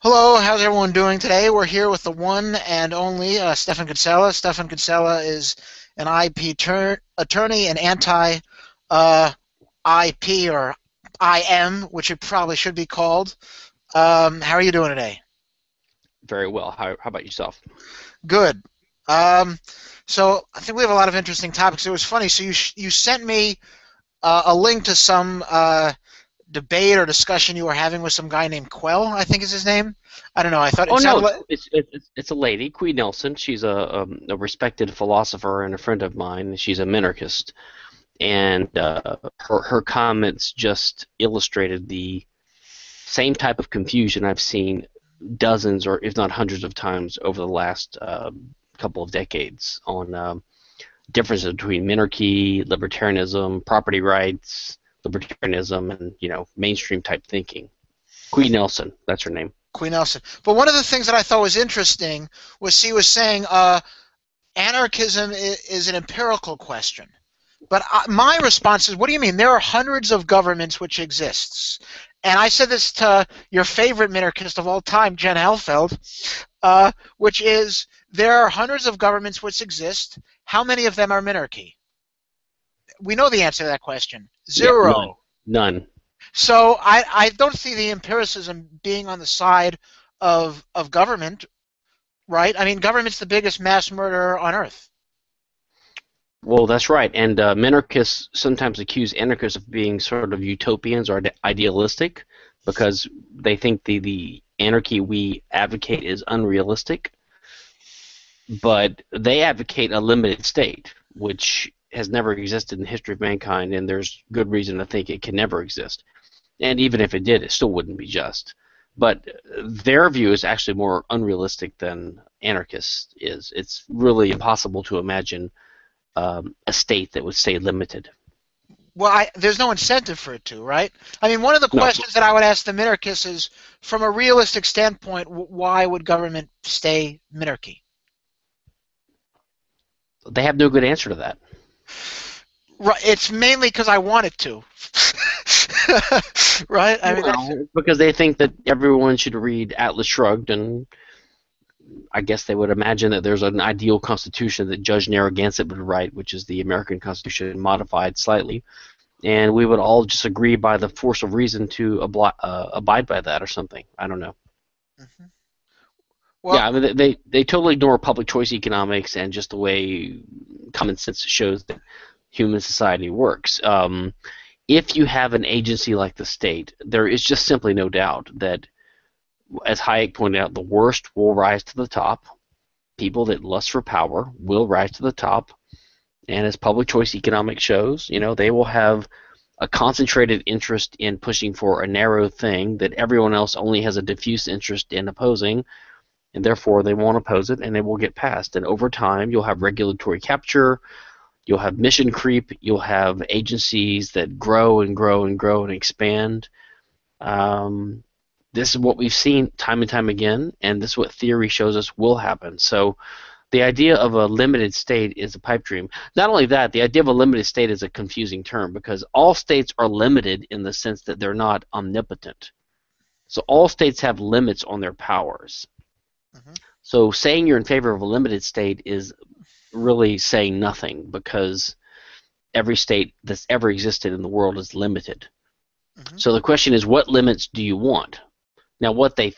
Hello, how's everyone doing today? We're here with the one and only Stephan Kinsella. Stephan Kinsella is an IP attorney and anti-IP or IM, which it probably should be called. How are you doing today? Very well. How about yourself? Good. Um, so I think we have a lot of interesting topics. It was funny. So you sent me a link to some debate or discussion you were having with some guy named Quell, I think is his name. I don't know. I thought Oh it sounded no, like. it's a lady, Queen Nelson. She's a respected philosopher and a friend of mine. She's a minarchist, and her comments just illustrated the same type of confusion I've seen dozens or if not hundreds of times over the last couple of decades on differences between minarchy, libertarianism, property rights, libertarianism, and mainstream type thinking. Queen Nelson, that's her name. Queen Elsa. But one of the things that I thought was interesting was he was saying anarchism is an empirical question. But my response is, what do you mean? There are hundreds of governments which exists. And I said this to your favorite minarchist of all time, Jen Helfeld, which is there are hundreds of governments which exist. How many of them are minarchy? We know the answer to that question. Yeah, none. Zero. None. So I don't see the empiricism being on the side of government, right? I mean, government's the biggest mass murderer on earth. Well, that's right. And minarchists sometimes accuse anarchists of being sort of utopians or idealistic because they think the anarchy we advocate is unrealistic. But they advocate a limited state, which has never existed in the history of mankind, and there's good reason to think it can never exist. And even if it did, it still wouldn't be just. But their view is actually more unrealistic than anarchist is. It's really impossible to imagine a state that would stay limited. Well, there's no incentive for it to, right? I mean, one of the No, questions that I would ask the minarchists is, from a realistic standpoint, why would government stay minarchy? they have no good answer to that. Right, it's mainly because I want it to, right? I mean, that's, Well, because they think that everyone should read Atlas Shrugged, and I guess they would imagine that there's an ideal constitution that Judge Narragansett would write, which is the American Constitution modified slightly, and we would all just agree by the force of reason to abide by that or something. I don't know. mhm. Yeah, Well, I mean they totally ignore public choice economics and just the way common sense shows that human society works. If you have an agency like the state, there is just simply no doubt that, as Hayek pointed out, the worst will rise to the top. People that lust for power will rise to the top, and as public choice economics shows, they will have a concentrated interest in pushing for a narrow thing that everyone else only has a diffuse interest in opposing, and therefore they won't oppose it, and it will get passed. And over time, you'll have regulatory capture, you'll have mission creep, you'll have agencies that grow and grow and grow and expand. Um, this is what we've seen time and time again, and this is what theory shows us will happen. So the idea of a limited state is a pipe dream. Not only that, the idea of a limited state is a confusing term because all states are limited in the sense that they're not omnipotent. So all states have limits on their powers. mhm. So saying you're in favor of a limited state is really saying nothing because every state that's ever existed in the world is limited. Mhm. So the question is, what limits do you want? Now, what they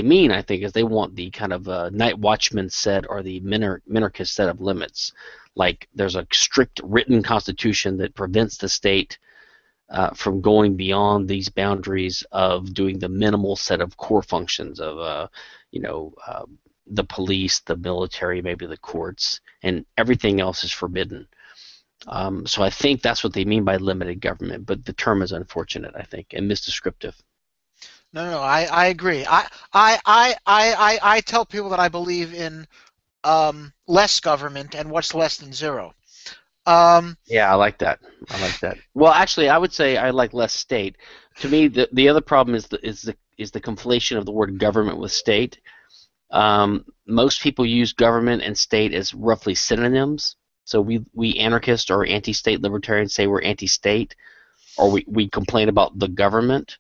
mean, I think, is they want the kind of night watchman set or the minarchist set of limits. Like there's a strict written constitution that prevents the state from going beyond these boundaries of doing the minimal set of core functions of, you know, uh, the police, the military, maybe the courts, and everything else is forbidden. So I think that's what they mean by limited government, but the term is unfortunate, I think, and misdescriptive. No, I agree. I tell people that I believe in less government and what's less than zero. Um, Yeah, I like that. I like that. Well, actually, I would say I like less state. To me, the other problem is the conflation of the word government with state. Most people use government and state as roughly synonyms. So we anarchists or anti-state libertarians say we're anti-state, or we complain about the government.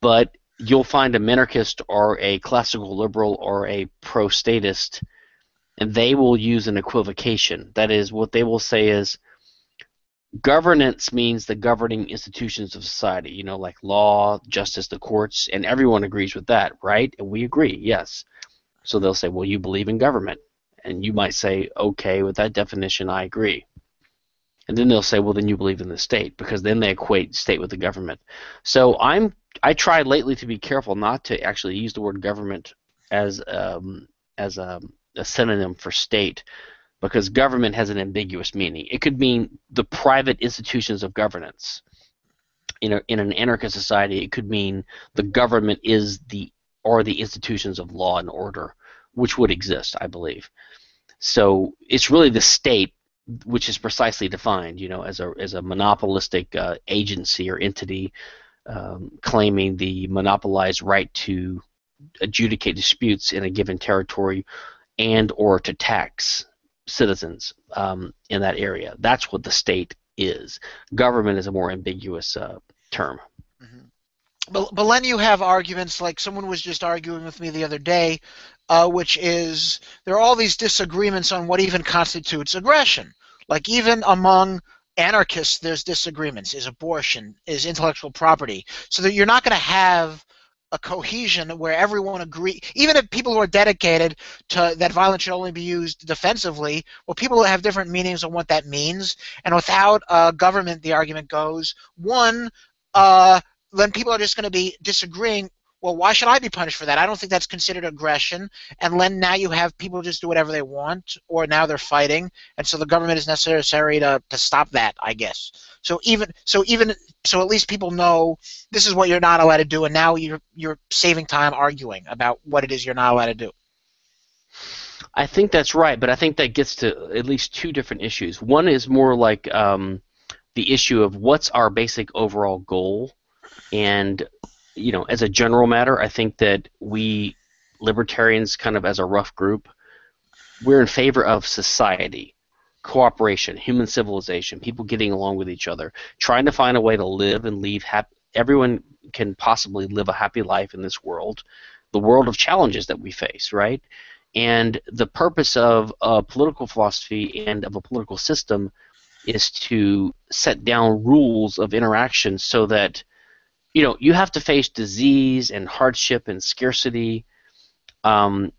But you'll find a minarchist or a classical liberal or a pro-statist, and they will use an equivocation. That is, what they will say is governance means the governing institutions of society, like law, justice, the courts, and everyone agrees with that, right? And we agree, yes. So they'll say, well, you believe in government. And you might say, okay, with that definition, I agree. And then they'll say, well, then you believe in the state, because then they equate state with the government. So I try lately to be careful not to actually use the word government as a synonym for state, because government has an ambiguous meaning. It could mean the private institutions of governance. In an anarchist society, it could mean the government is the institutions of law and order, which would exist, I believe. So it's really the state which is precisely defined, as a monopolistic agency or entity claiming the monopolized right to adjudicate disputes in a given territory and or to tax citizens in that area. That's what the state is. Government is a more ambiguous term. Mhm. But then you have arguments like someone was just arguing with me the other day, which is there are all these disagreements on what even constitutes aggression. Like even among anarchists, there's disagreements. Is abortion? Is intellectual property? So that you're not going to have a cohesion where everyone agree. Even if people who are dedicated to that violence should only be used defensively, well, people have different meanings on what that means. And without government, the argument goes, one, uh, then people are just going to be disagreeing. Well, why should I be punished for that? I don't think that's considered aggression. And then now you have people just do whatever they want, or now they're fighting, and so the government is necessary to stop that, I guess. So at least people know this is what you're not allowed to do, and now you're saving time arguing about what it is you're not allowed to do. I think that's right, but I think that gets to at least two different issues. One is more like the issue of what's our basic overall goal. And, as a general matter, I think that we libertarians, kind of as a rough group, we're in favor of society, cooperation, human civilization, people getting along with each other, trying to find a way to live and leave happy. Everyone can possibly live a happy life in this world, the world of challenges that we face, right? And the purpose of a political philosophy and of a political system is to set down rules of interaction so that you have to face disease and hardship and scarcity, and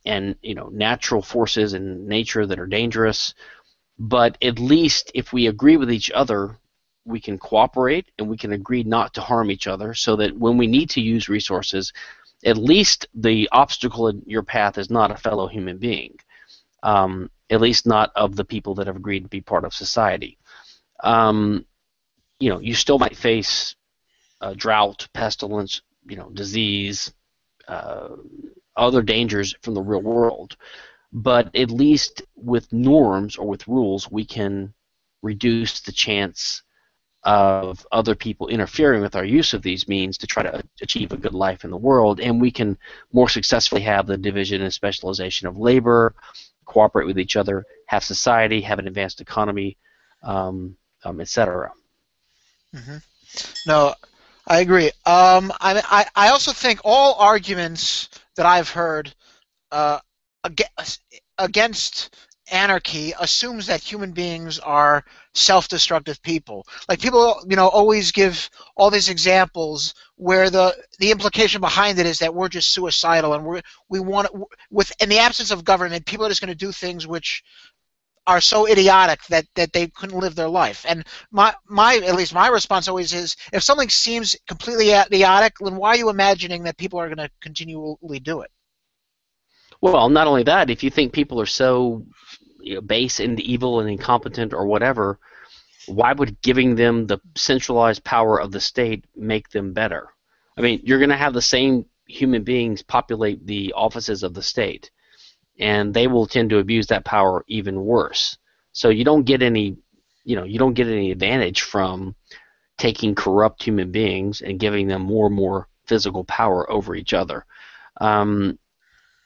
natural forces in nature that are dangerous. But at least if we agree with each other, we can cooperate and we can agree not to harm each other, so that when we need to use resources, at least the obstacle in your path is not a fellow human being, at least not of the people that have agreed to be part of society. You still might face drought, pestilence, disease, uh, other dangers from the real world. But at least with norms or with rules, we can reduce the chance of other people interfering with our use of these means to try to achieve a good life in the world, and we can more successfully have the division and specialization of labor, cooperate with each other, have society, have an advanced economy, etc. Hmm. No, I agree. I also think all arguments that I've heard uh, against anarchy assumes that human beings are self-destructive people. Like people, always give all these examples where the implication behind it is that we're just suicidal and we want with in the absence of government, people are just going to do things which are so idiotic that they couldn't live their life. And my at least my response always is, if something seems completely idiotic, then why are you imagining that people are going to continually do it? Well, not only that, if you think people are so base and evil and incompetent or whatever, why would giving them the centralized power of the state make them better? I mean, you're going to have the same human beings populate the offices of the state, and they will tend to abuse that power even worse. So you don't get any advantage from taking corrupt human beings and giving them more and more physical power over each other. Um,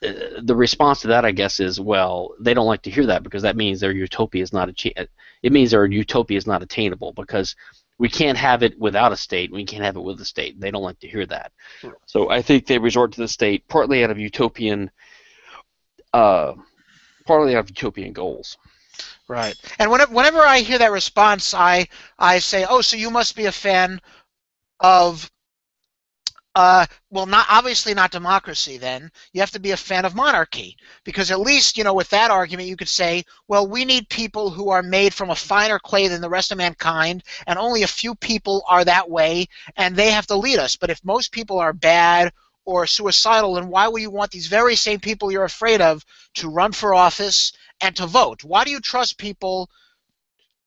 the response to that, I guess, is, well, they don't like to hear that because that means their utopia is not it means their utopia is not attainable, because We can't have it without a state. We can't have it with a state. They don't like to hear that. So I think they resort to the state partly out of uh, utopian goals. Right. And whenever I hear that response, I say, oh, so you must be a fan of well, not obviously not democracy. Then you have to be a fan of monarchy, because at least with that argument you could say, well, we need people who are made from a finer clay than the rest of mankind, and only a few people are that way, and they have to lead us. But if most people are bad or suicidal, then why would you want these very same people you're afraid of to run for office and to vote? Why do you trust people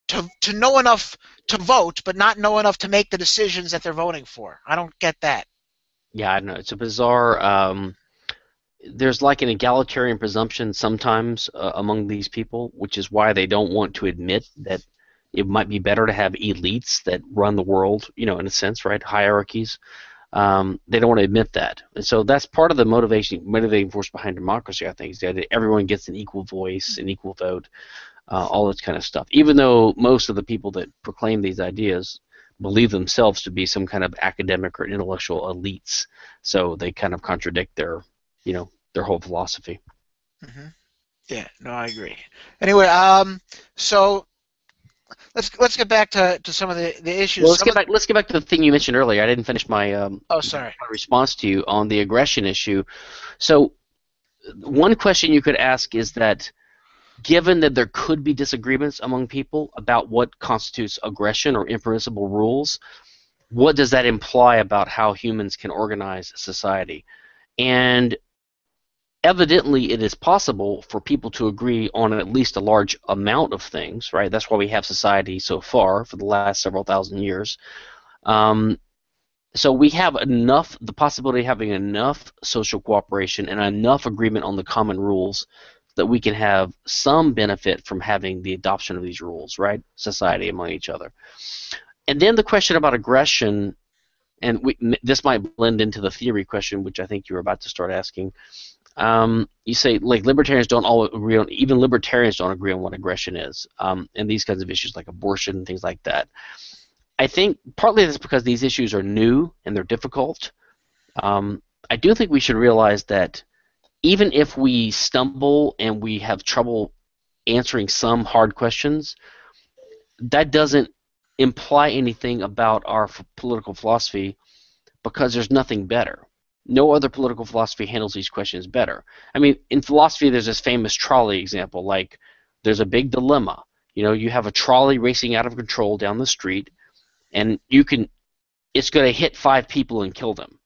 to know enough to vote, but not know enough to make the decisions that they're voting for? I don't get that. Yeah, I know it's a bizarre. There's like an egalitarian presumption sometimes among these people, which is why they don't want to admit that it might be better to have elites that run the world, in a sense, right? Hierarchies. They don't want to admit that, and so that's part of the motivating force behind democracy. I think is that everyone gets an equal voice, an equal vote, all this kind of stuff. Even though most of the people that proclaim these ideas believe themselves to be some kind of academic or intellectual elites, so they kind of contradict their whole philosophy. Hmm. Yeah, no, I agree. Anyway, so let's get back to some of the issues. Well, let's get back to the thing you mentioned earlier. I didn't finish Oh, sorry. my response to you on the aggression issue. So one question you could ask is that, given that there could be disagreements among people about what constitutes aggression or impermissible rules, what does that imply about how humans can organize society? And evidently it is possible for people to agree on at least a large amount of things, right? That's why we have society so far for the last several thousand years. So we have the possibility of having enough social cooperation and enough agreement on the common rules that we can have some benefit from having the adoption of these rules, right? Society among each other. And then the question about aggression, and this might blend into the theory question, which I think you were about to start asking. You say, like, libertarians don't all agree on, even libertarians don't agree on what aggression is, and these kinds of issues like abortion and things like that. I think partly that's because these issues are new and they're difficult. I do think we should realize that even if we stumble and we have trouble answering some hard questions, that doesn't imply anything about our political philosophy, because there's nothing better. No other political philosophy handles these questions better. I mean, in philosophy, there's this famous trolley example. Like, there's a big dilemma. You have a trolley racing out of control down the street, and it's going to hit 5 people and kill them.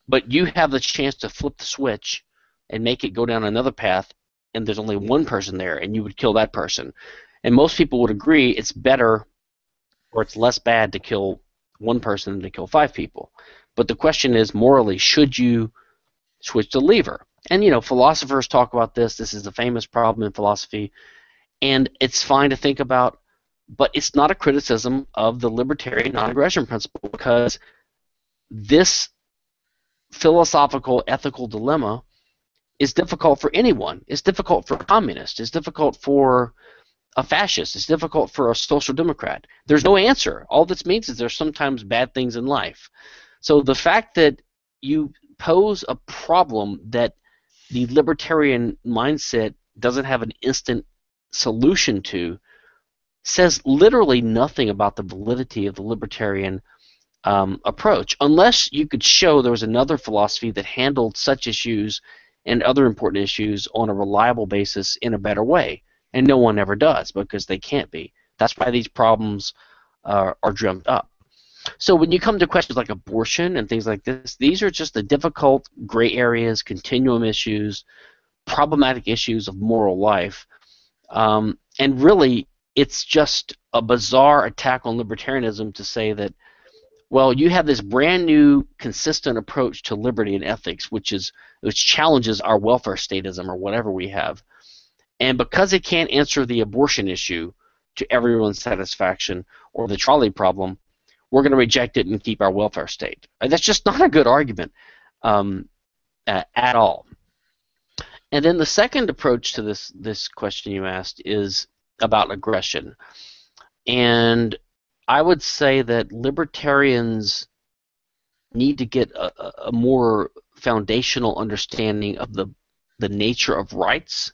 But you have the chance to flip the switch and make it go down another path, and there's only one person there, and you would kill that person. And most people would agree it's better, or it's less bad, to kill one person than to kill 5 people. But the question is, morally, should you switch the lever? And philosophers talk about this. This is a famous problem in philosophy, and it's fine to think about, but it's not a criticism of the libertarian non-aggression principle, because this philosophical, ethical dilemma is difficult for anyone. It's difficult for a communist. It's difficult for a fascist. It's difficult for a social democrat. There's no answer. All this means is there's sometimes bad things in life. So the fact that you pose a problem that the libertarian mindset doesn't have an instant solution to says literally nothing about the validity of the libertarian approach, unless you could show there was another philosophy that handled such issues and other important issues on a reliable basis in a better way. And no one ever does, because they can't be. That's why these problems are drummed up. So when you come to questions like abortion and things like this, these are just the difficult gray areas, continuum issues, problematic issues of moral life. And really, it's just a bizarre attack on libertarianism to say that, well, you have this brand new consistent approach to liberty and ethics, which challenges our welfare statism or whatever we have. And because it can't answer the abortion issue to everyone's satisfaction or the trolley problem, we're going to reject it and keep our welfare state. That's just not a good argument at all. And then the second approach to this question you asked is about aggression. And I would say that libertarians need to get a more foundational understanding of the nature of rights,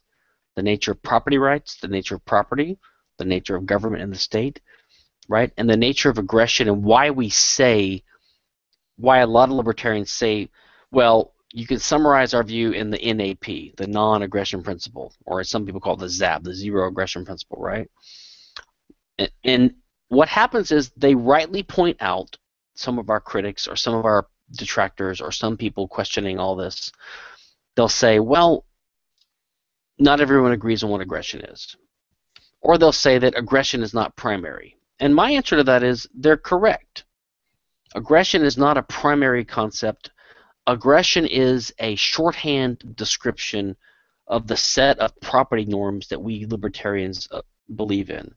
the nature of property rights, the nature of property, the nature of government and the state, right? And the nature of aggression, and why a lot of libertarians say, well, you can summarize our view in the NAP, the non-aggression principle, or as some people call it the ZAB, the zero aggression principle, right? And what happens is they rightly point out, some of our critics or some of our detractors or some people questioning all this, they'll say, well, not everyone agrees on what aggression is. Or they'll say that aggression is not primary. And my answer to that is they're correct. Aggression is not a primary concept. Aggression is a shorthand description of the set of property norms that we libertarians believe in.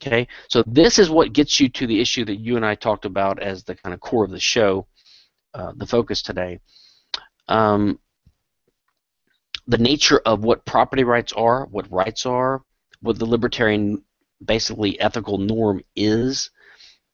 Okay, so this is what gets you to the issue that you and I talked about as the kind of core of the show, the focus today. The nature of what property rights are, what rights are, what the libertarian basically ethical norm is,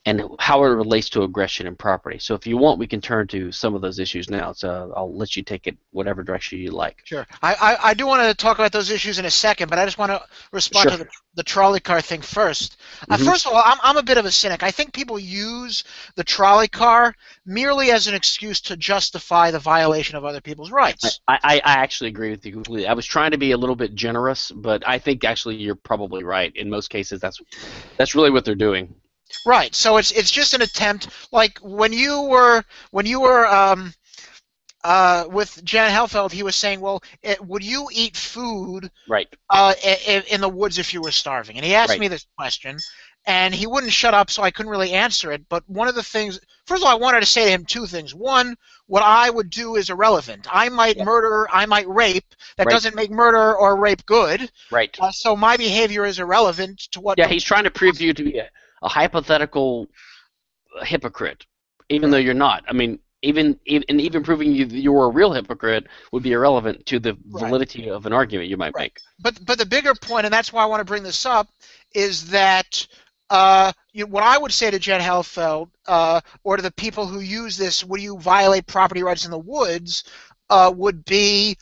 and how it relates to aggression and property. So if you want, we can turn to some of those issues now. So I'll let you take it whatever direction you like. Sure. I do want to talk about those issues in a second, but I just want to respond Sure. to the trolley car thing first. First of all, I'm a bit of a cynic. I think people use the trolley car merely as an excuse to justify the violation of other people's rights. I actually agree with you completely. I was trying to be a little bit generous, but I think actually you're probably right. In most cases, that's really what they're doing. Right. So it's just an attempt, like when you were with Jan Helfeld, he was saying, well, would you eat food Right. In the woods if you were starving? And he asked me this question, and he wouldn't shut up, so I couldn't really answer it. But one of the things, first of all, I wanted to say to him two things. One, what I would do is irrelevant. I might murder, I might rape. That doesn't make murder or rape good. Right. So my behavior is irrelevant to what... Yeah, he's trying to prove you to be a hypothetical hypocrite, even though you're not. I mean, even proving you're a real hypocrite would be irrelevant to the validity of an argument you might make. But the bigger point, and that's why I want to bring this up, is that what I would say to Jen Helfeld or to the people who use this, would you violate property rights in the woods, would be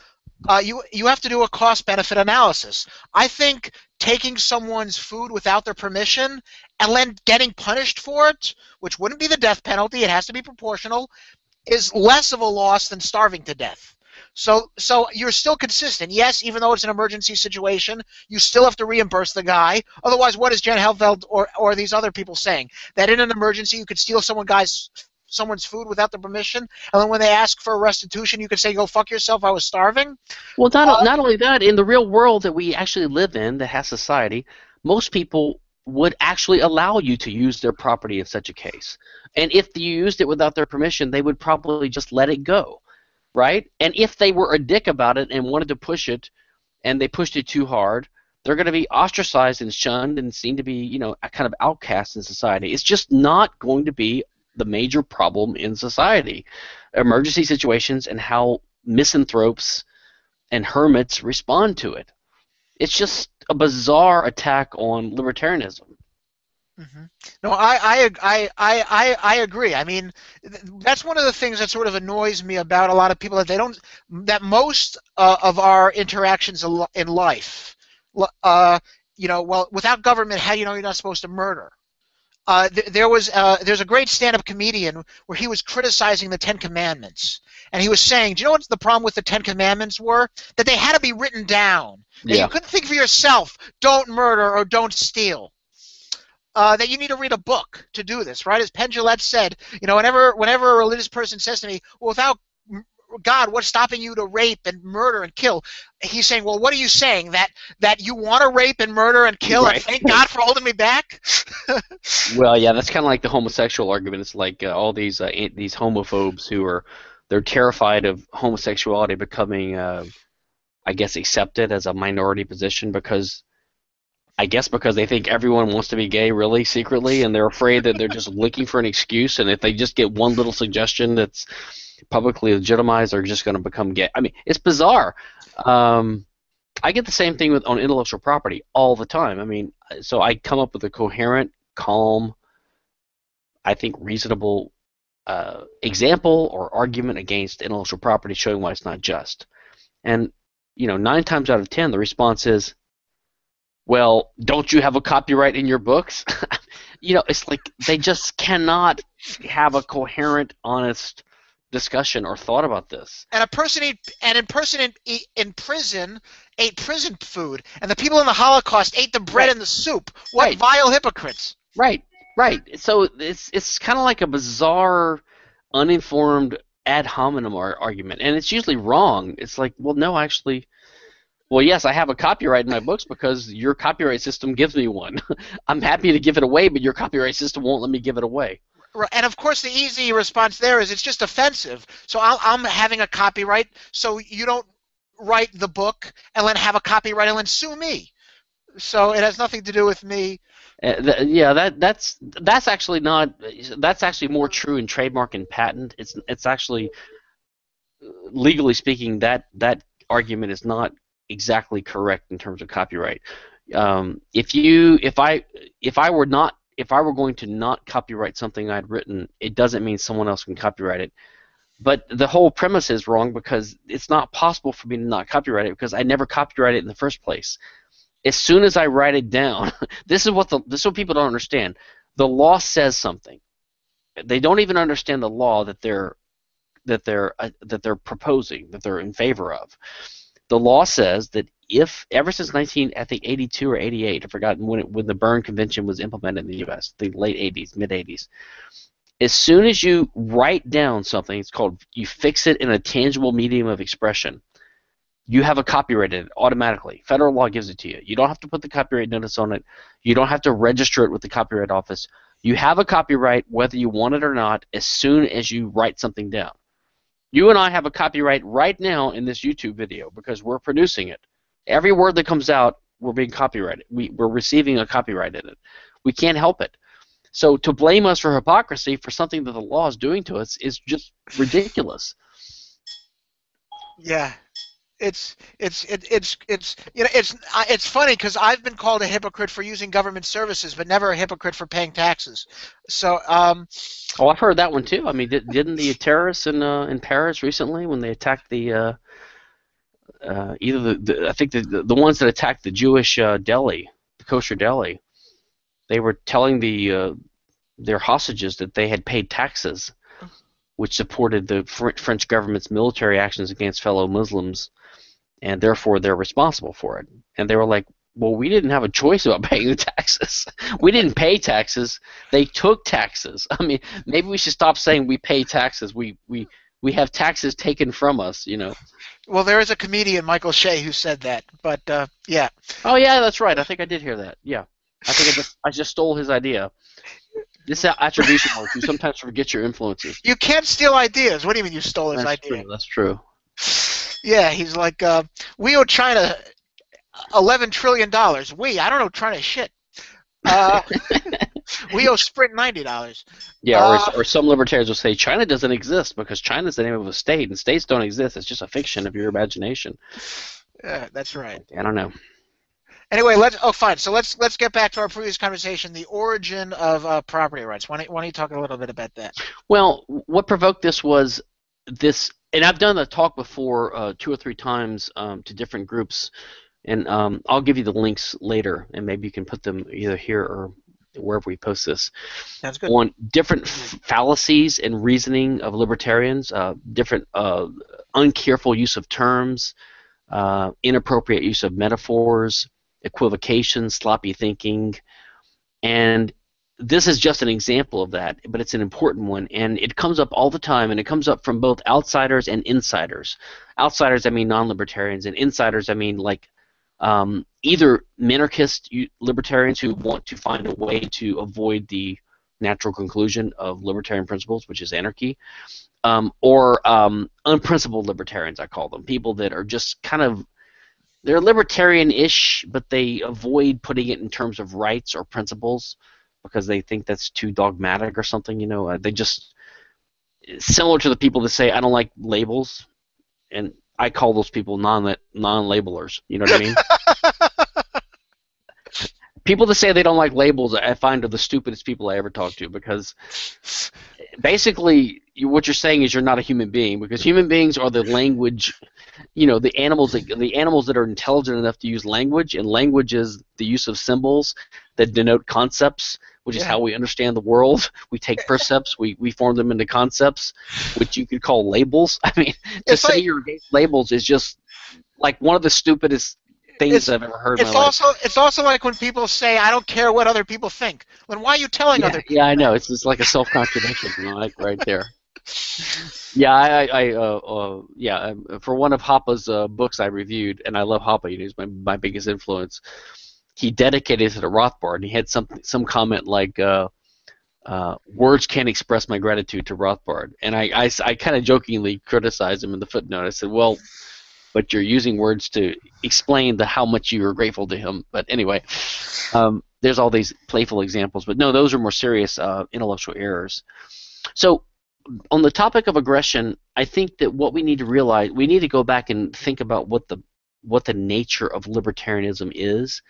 you have to do a cost-benefit analysis. I think taking someone's food without their permission and then getting punished for it, which wouldn't be the death penalty, it has to be proportional, is less of a loss than starving to death. So you're still consistent. Yes, even though it's an emergency situation, you still have to reimburse the guy. Otherwise, what is Jen Helfeld or these other people saying? That in an emergency you could steal someone's food without their permission, and then when they ask for a restitution, you could say, "Go fuck yourself, I was starving." Well, not only that, in the real world that we actually live in, that has society, most people would actually allow you to use their property in such a case. And if you used it without their permission, they would probably just let it go, right? And if they were a dick about it and wanted to push it, and they pushed it too hard, they're going to be ostracized and shunned and seen to be, a kind of outcast in society. It's just not going to be the major problem in society. Emergency situations and how misanthropes and hermits respond to it. It's just a bizarre attack on libertarianism. Mm-hmm. No, I agree. I mean, that's one of the things that sort of annoys me about a lot of people, that most of our interactions in life, well, without government, how do you know you're not supposed to murder? There's a great stand-up comedian where he was criticizing the Ten Commandments, and he was saying, do you know what the problem with the Ten Commandments were? That they had to be written down. That you couldn't think for yourself, don't murder or don't steal. That you need to read a book to do this, right? As Penn Jillette said, whenever a religious person says to me, well, without God, what's stopping you to rape and murder and kill? He's saying, well, what are you saying? That you want to rape and murder and kill, and thank God for holding me back? Well, yeah, that's kind of like the homosexual argument. It's like all these homophobes they're terrified of homosexuality becoming, I guess, accepted as a minority position because they think everyone wants to be gay really secretly, and they're afraid that they're just looking for an excuse, and if they just get one little suggestion that's publicly legitimized, they're just going to become gay. I mean, it's bizarre. I get the same thing on intellectual property all the time. I mean, so I come up with a coherent, calm, I think, reasonable example or argument against intellectual property showing why it's not just. And 9 times out of 10, the response is, well, don't you have a copyright in your books? It's like they just cannot have a coherent, honest discussion or thought about this. And a person in prison ate prison food, and the people in the Holocaust ate the bread Right. and the soup. What Right. vile hypocrites! Right. Right. So it's kind of like a bizarre, uninformed ad hominem argument, and it's usually wrong. It's like, well, no, actually, well, yes, I have a copyright in my books because your copyright system gives me one. I'm happy to give it away, but your copyright system won't let me give it away. And of course, the easy response there is it's just offensive. So I'm having a copyright, so you don't write the book and then have a copyright and then sue me. So it has nothing to do with me. That's actually not. That's actually more true in trademark and patent. It's actually, legally speaking, that argument is not exactly correct in terms of copyright. If I were going to not copyright something I'd written, it doesn't mean someone else can copyright it. But the whole premise is wrong because it's not possible for me to not copyright it because I never copyrighted it in the first place. As soon as I write it down, this is what people don't understand. The law says something. They don't even understand the law that they're proposing, that they're in favor of. The law says that if ever since 1982 or 88, I forgot when the Berne Convention was implemented in the U.S., the late 80s, mid 80s. As soon as you write down something, it's called, you fix it in a tangible medium of expression, you have a copyright in it automatically. Federal law gives it to you. You don't have to put the copyright notice on it. You don't have to register it with the Copyright Office. You have a copyright whether you want it or not as soon as you write something down. You and I have a copyright right now in this YouTube video because we're producing it. Every word that comes out, we're being copyrighted. We're receiving a copyright in it. We can't help it. So to blame us for hypocrisy for something that the law is doing to us is just ridiculous. Yeah. It's funny because I've been called a hypocrite for using government services, but never a hypocrite for paying taxes. So oh, I've heard that one too. I mean, didn't the terrorists in Paris recently, when they attacked the I think the ones that attacked the Jewish deli, the kosher deli, they were telling their hostages that they had paid taxes, which supported the French government's military actions against fellow Muslims, and therefore they're responsible for it. And they were like, well, we didn't have a choice about paying the taxes. We didn't pay taxes. They took taxes. I mean, maybe we should stop saying we pay taxes. We have taxes taken from us, Well, there is a comedian, Michael Shea, who said that. But yeah. Oh yeah, that's right. I think I did hear that. Yeah, I think I just stole his idea. This attribution work. You sometimes forget your influences. You can't steal ideas. What do you mean you stole his idea? That's true. Yeah, he's like, we owe China $11 trillion. I don't know China shit. We owe Sprint $90. Yeah, or some libertarians will say China doesn't exist because China's the name of a state, and states don't exist. It's just a fiction of your imagination. That's right. I don't know. Anyway, fine. So let's get back to our previous conversation, the origin of property rights. Why don't you talk a little bit about that? Well, what provoked this was this, and I've done the talk before 2 or 3 times to different groups, and I'll give you the links later, and maybe you can put them either here or wherever we post this. Sounds good. On different fallacies and reasoning of libertarians, different uncareful use of terms, inappropriate use of metaphors, equivocation, sloppy thinking, and this is just an example of that, but it's an important one, and it comes up all the time, and it comes up from both outsiders and insiders. Outsiders, I mean non-libertarians, and insiders, I mean like either minarchist libertarians who want to find a way to avoid the natural conclusion of libertarian principles, which is anarchy, or unprincipled libertarians, I call them, people that are just kind of, they're libertarian-ish, but they avoid putting it in terms of rights or principles because they think that's too dogmatic or something. They just, similar to the people that say I don't like labels, and I call those people non-labelers. You know what I mean? People that say they don't like labels, I find are the stupidest people I ever talk to, because basically what you're saying is you're not a human being, because human beings are the language, the animals that are intelligent enough to use language, and language is the use of symbols that denote concepts, which is Yeah. how we understand the world. We take percepts, we form them into concepts, which you could call labels. I mean, to It's say like you're against labels is just like one of the stupidest things it's I've ever heard in my it's life. also it's also like when people say I don't care what other people think. When why are you telling Yeah, other yeah, people I know. that? It's just like a self-contradiction, like right there. Yeah, yeah, for one of Hoppe's books I reviewed, and I love Hoppe. He's my biggest influence. He dedicated it to Rothbard, and he had some comment like, "Words can't express my gratitude to Rothbard," and I kind of jokingly criticized him in the footnote. I said, "Well, but you're using words to explain how much you are grateful to him." But anyway, there's all these playful examples, but no, those are more serious intellectual errors. So on the topic of aggression, I think that what we need to realize, we need to go back and think about what the nature of libertarianism is,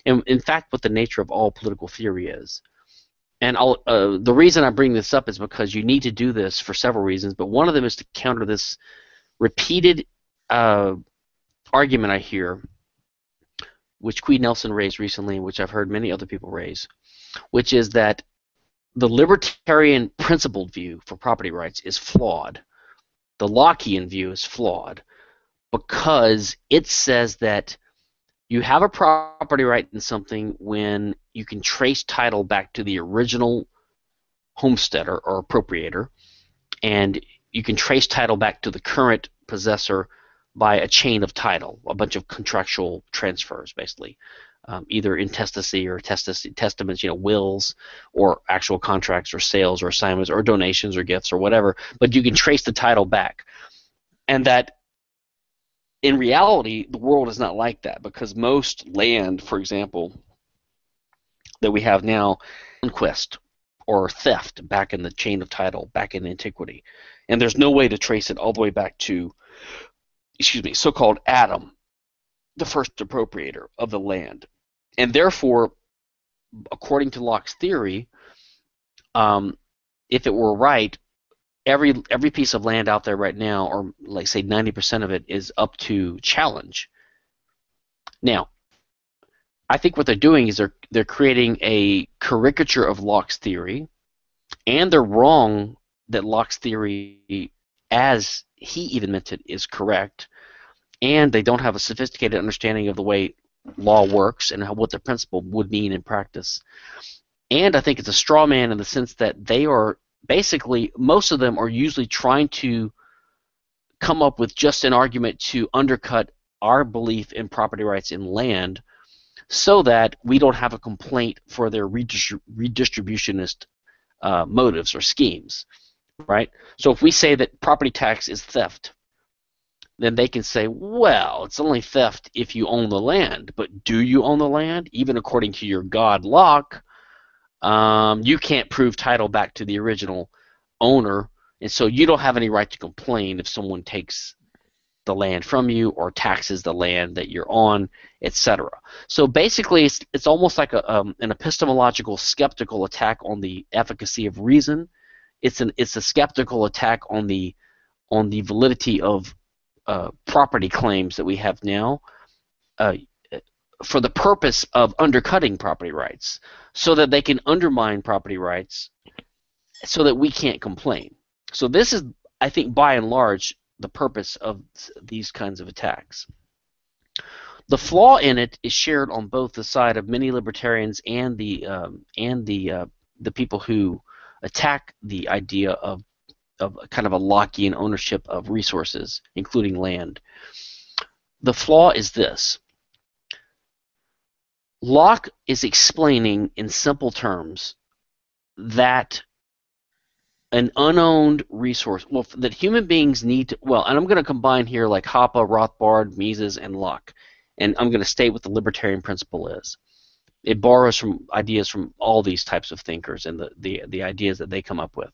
and in fact, what the nature of all political theory is. And the reason I bring this up is because you need to do this for several reasons, but one of them is to counter this repeated uh, argument I hear, which Queen Nelson raised recently, and which I've heard many other people raise, which is that the libertarian principled view for property rights is flawed. The Lockean view is flawed because it says that you have a property right in something when you can trace title back to the original homesteader or appropriator, and you can trace title back to the current possessor by a chain of title, a bunch of contractual transfers, basically, either intestacy or testaments, wills, or actual contracts or sales or assignments or donations or gifts or whatever. But you can trace the title back, and that in reality, the world is not like that, because most land, for example, that we have now, conquest or theft back in the chain of title, back in antiquity. And there's no way to trace it all the way back to, so-called Adam, the first appropriator of the land. And therefore, according to Locke's theory, if it were right, every piece of land out there right now, or like say 90% of it, is up to challenge. Now, I think what they're doing is they're creating a caricature of Locke's theory, and they're wrong that Locke's theory, as he even meant it, is correct, and they don't have a sophisticated understanding of the way law works and what the principle would mean in practice. And I think it's a straw man in the sense that they are basically, most of them are usually trying to come up with just an argument to undercut our belief in property rights in land, so that we don't have a complaint for their redistributionist motives or schemes, right? So if we say that property tax is theft, then they can say, well, it's only theft if you own the land, but do you own the land? Even according to your God Locke, you can't prove title back to the original owner, and so you don't have any right to complain if someone takes the land from you or taxes the land that you're on, etc. So basically, it's almost like an epistemological skeptical attack on the efficacy of reason. It's a skeptical attack on the validity of property claims that we have now, uh, for the purpose of undercutting property rights, so that they can undermine property rights, so that we can't complain. So this is, I think, by and large, the purpose of these kinds of attacks. The flaw in it is shared on both the side of many libertarians and the people who attack the idea of kind of a Lockean ownership of resources, including land. The flaw is this: Locke is explaining in simple terms that an unowned resource, well, that human beings need to, well, and I'm going to combine here like Hoppe, Rothbard, Mises, and Locke, and I'm going to state what the libertarian principle is. It borrows from ideas from all these types of thinkers and the ideas that they come up with,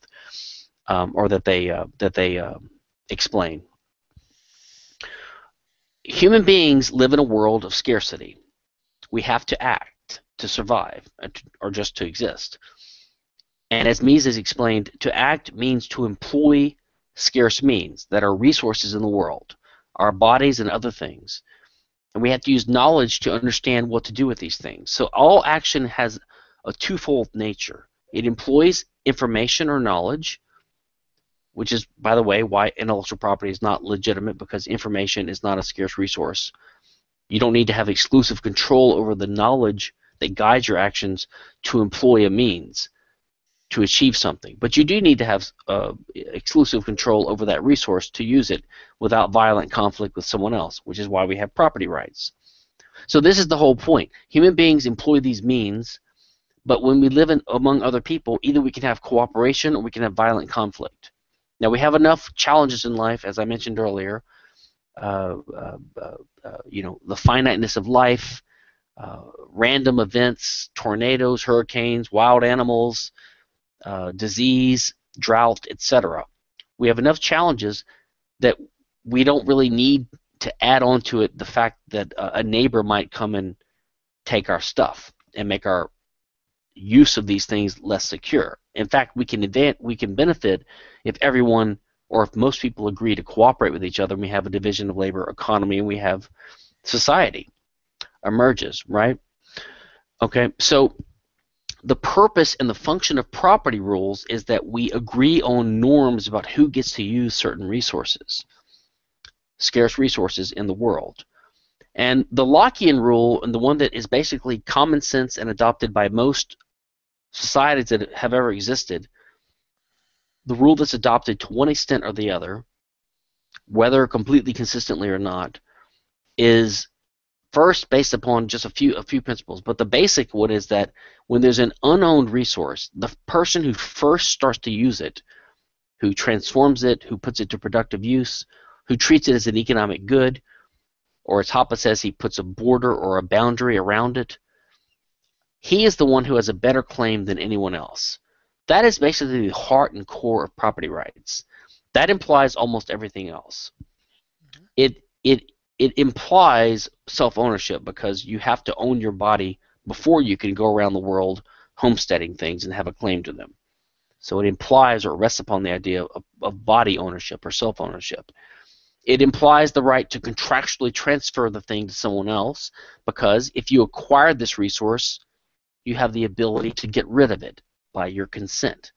or that they explain. Human beings live in a world of scarcity. We have to act. to survive or just to exist. And as Mises explained, to act means to employ scarce means that are resources in the world, our bodies and other things. And we have to use knowledge to understand what to do with these things. So all action has a twofold nature. It employs information or knowledge, which is, by the way, why intellectual property is not legitimate, because information is not a scarce resource. You don't need to have exclusive control over the knowledge that guides your actions to employ a means to achieve something. But you do need to have exclusive control over that resource to use it without violent conflict with someone else, which is why we have property rights. So this is the whole point. Human beings employ these means, but when we live among other people, either we can have cooperation or we can have violent conflict. Now, we have enough challenges in life, as I mentioned earlier, the finiteness of life, random events, tornadoes, hurricanes, wild animals, disease, drought, etc. We have enough challenges that we don't really need to add on to it the fact that a neighbor might come and take our stuff and make our use of these things less secure. In fact, we can benefit if everyone, or if most people, agree to cooperate with each other, and we have a division of labor economy, and we have society emerges, right? Okay, so the purpose and the function of property rules is that we agree on norms about who gets to use certain resources, scarce resources in the world. And the Lockean rule, and the one that is basically common sense and adopted by most societies that have ever existed, the rule that's adopted to one extent or the other, whether completely consistently or not, is first based upon just a few principles. But the basic one is that when there's an unowned resource, the person who first starts to use it, who transforms it, who puts it to productive use, who treats it as an economic good, or as Hoppe says, he puts a border or a boundary around it, he is the one who has a better claim than anyone else. That is basically the heart and core of property rights. That implies almost everything else. It implies self-ownership, because you have to own your body before you can go around the world homesteading things and have a claim to them. So it implies or rests upon the idea of body ownership or self-ownership. It implies the right to contractually transfer the thing to someone else, because if you acquire this resource, you have the ability to get rid of it by your consent.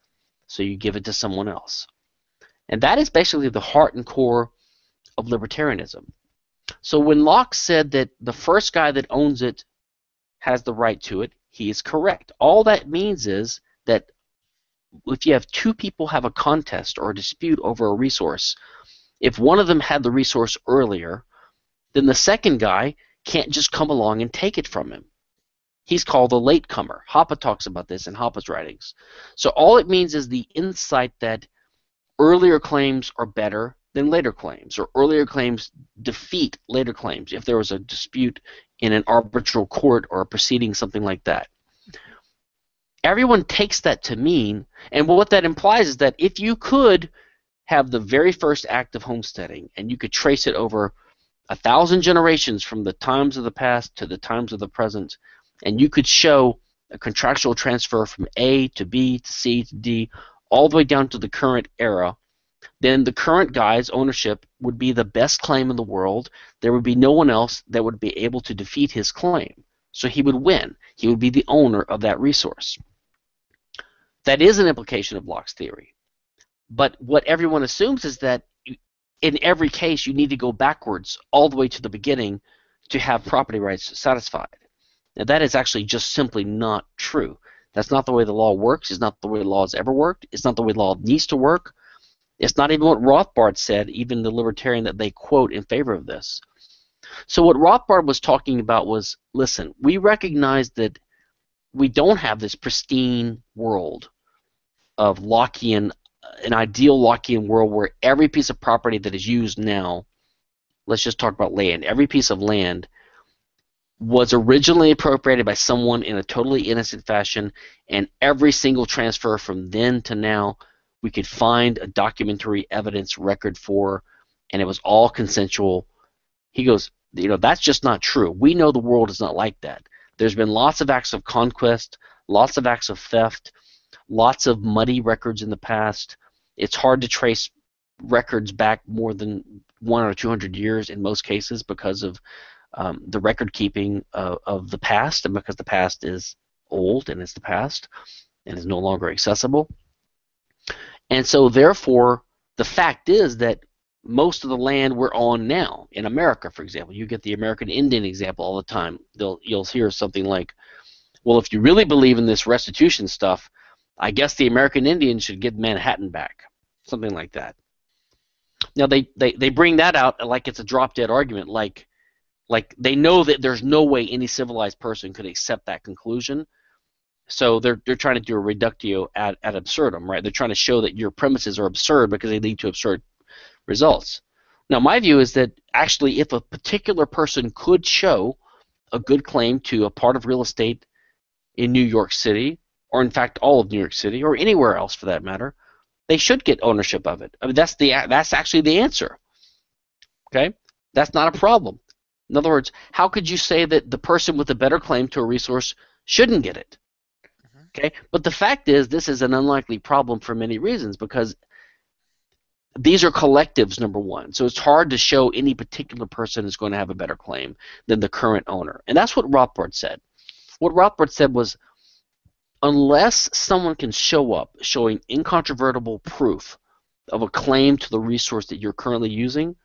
So you give it to someone else. And that is basically the heart and core of libertarianism. So when Locke said that the first guy that owns it has the right to it, he is correct. All that means is that if you have two people have a contest or a dispute over a resource, if one of them had the resource earlier, then the second guy can't just come along and take it from him. He's called a latecomer. Hoppe talks about this in Hoppe's writings. So all it means is the insight that earlier claims are better than later claims, or earlier claims defeat later claims if there was a dispute in an arbitral court or a proceeding, something like that. Everyone takes that to mean, and what that implies is that if you could have the very first act of homesteading and you could trace it over 1,000 generations from the times of the past to the times of the present, and you could show a contractual transfer from A to B to C to D all the way down to the current era, then the current guy's ownership would be the best claim in the world. There would be no one else that would be able to defeat his claim. So he would win. He would be the owner of that resource. That is an implication of Locke's theory. But what everyone assumes is that in every case you need to go backwards all the way to the beginning to have property rights satisfied. Now that is actually just simply not true. That's not the way the law works. It's not the way the law has ever worked. It's not the way the law needs to work. It's not even what Rothbard said, even the libertarian that they quote in favor of this. So what Rothbard was talking about was, listen, we recognize that we don't have this pristine world of Lockean, an ideal Lockean world where every piece of property that is used now, let's just talk about land, every piece of land was originally appropriated by someone in a totally innocent fashion, and every single transfer from then to now we could find a documentary evidence record for, and it was all consensual. He goes, that's just not true. We know the world is not like that. There's been lots of acts of conquest, lots of acts of theft, lots of muddy records in the past. It's hard to trace records back more than 100 or 200 years in most cases because of the record keeping of the past, and because the past is old and it's the past and is no longer accessible. And so therefore, the fact is that most of the land we're on now, in America, for example, you get the American Indian example all the time. You'll hear something like, well, if you really believe in this restitution stuff, I guess the American Indians should get Manhattan back. Something like that. Now, they bring that out like it's a drop-dead argument, like they know that there's no way any civilized person could accept that conclusion. So they're trying to do a reductio ad absurdum, right? They're trying to show that your premises are absurd because they lead to absurd results. Now, my view is that actually if a particular person could show a good claim to a part of real estate in New York City, or in fact all of New York City, or anywhere else for that matter, they should get ownership of it. I mean, that's actually the answer. Okay? That's not a problem. In other words, how could you say that the person with a better claim to a resource shouldn't get it? Okay? But the fact is, this is an unlikely problem for many reasons, because these are collectives, number one. So it's hard to show any particular person is going to have a better claim than the current owner. And that's what Rothbard said. What Rothbard said was, unless someone can show up showing incontrovertible proof of a claim to the resource that you're currently using,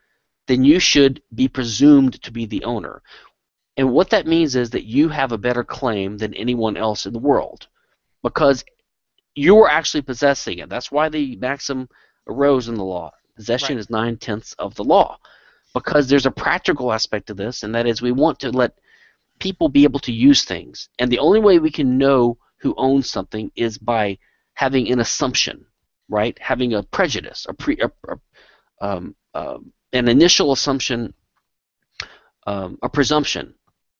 then you should be presumed to be the owner. And what that means is that you have a better claim than anyone else in the world, because you are actually possessing it. That's why the maxim arose in the law. Possession is 9/10 of the law, because there's a practical aspect to this, and that is we want to let people be able to use things. And the only way we can know who owns something is by having an assumption, right? Having a prejudice, an initial assumption, a presumption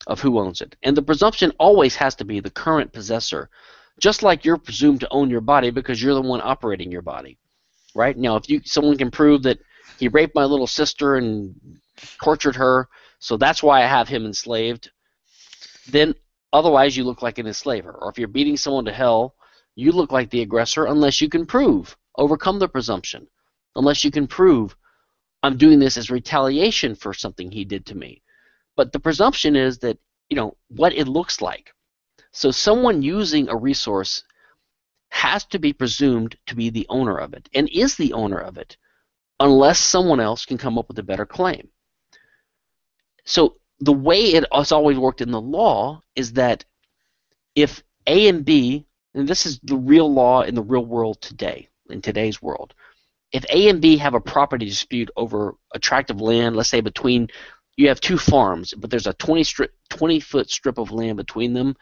of who owns it. And the presumption always has to be the current possessor, just like you're presumed to own your body because you're the one operating your body, right? Now, if someone can prove that he raped my little sister and tortured her, so that's why I have him enslaved, then otherwise you look like an enslaver. Or if you're beating someone to hell, you look like the aggressor unless you can overcome the presumption, unless you can prove I'm doing this as retaliation for something he did to me. But the presumption is that, what it looks like. So someone using a resource has to be presumed to be the owner of it, and is the owner of it, unless someone else can come up with a better claim. So the way it has always worked in the law is that if A and B, and this is the real law in the real world today, in today's world, if A and B have a property dispute over a tract of land, let's say you have two farms, but there's a 20-foot strip of land between them,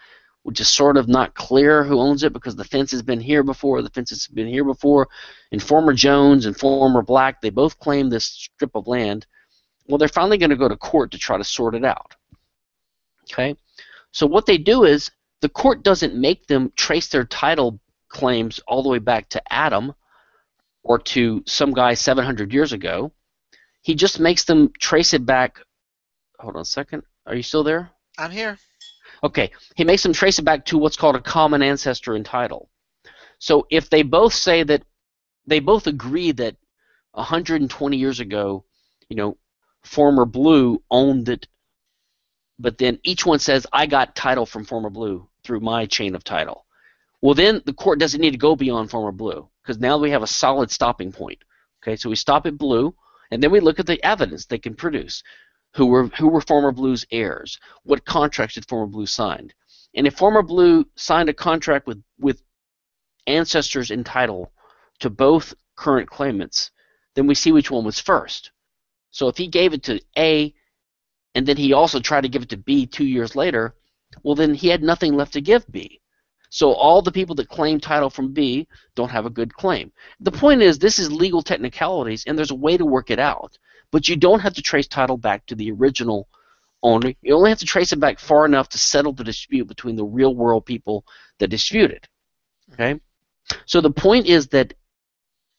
which is sort of not clear who owns it because the fence has been here before, and Farmer Jones and Farmer Black, they both claim this strip of land. Well, they're finally going to go to court to try to sort it out. Okay? So what they do is the court doesn't make them trace their title claims all the way back to Adam or to some guy 700 years ago. He just makes them trace it back. Hold on a second. Are you still there? I'm here. Okay. He makes them trace it back to what's called a common ancestor in title. So if they both say that they both agree that 120 years ago, Farmer Blue owned it, but then each one says, I got title from Farmer Blue through my chain of title. Well, then the court doesn't need to go beyond Farmer Blue, because now we have a solid stopping point. Okay, so we stop at Blue, and then we look at the evidence they can produce. Who were Farmer Blue's heirs? What contracts did Farmer Blue sign? And if Farmer Blue signed a contract with ancestors in title to both current claimants, then we see which one was first. So if he gave it to A, and then he also tried to give it to B 2 years later, well, then he had nothing left to give B. So all the people that claim title from B don't have a good claim. The point is, this is legal technicalities, and there's a way to work it out. But you don't have to trace title back to the original owner. You only have to trace it back far enough to settle the dispute between the real-world people that disputed. Okay? So the point is that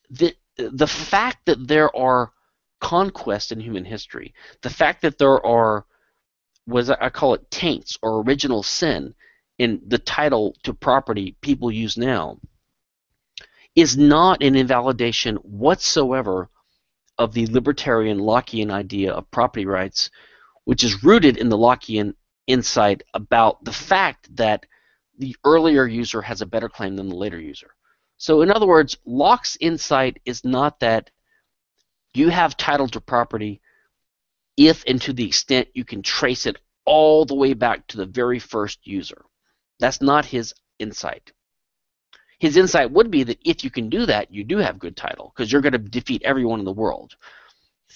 the fact that there are conquests in human history, the fact that there are was, I call it taints or original sin in the title to property people use now, is not an invalidation whatsoever of the libertarian Lockean idea of property rights, which is rooted in the Lockean insight about the fact that the earlier user has a better claim than the later user. So in other words, Locke's insight is not that you have title to property if and to the extent you can trace it all the way back to the very first user. That's not his insight. His insight would be that if you can do that, you do have good title, because you're going to defeat everyone in the world.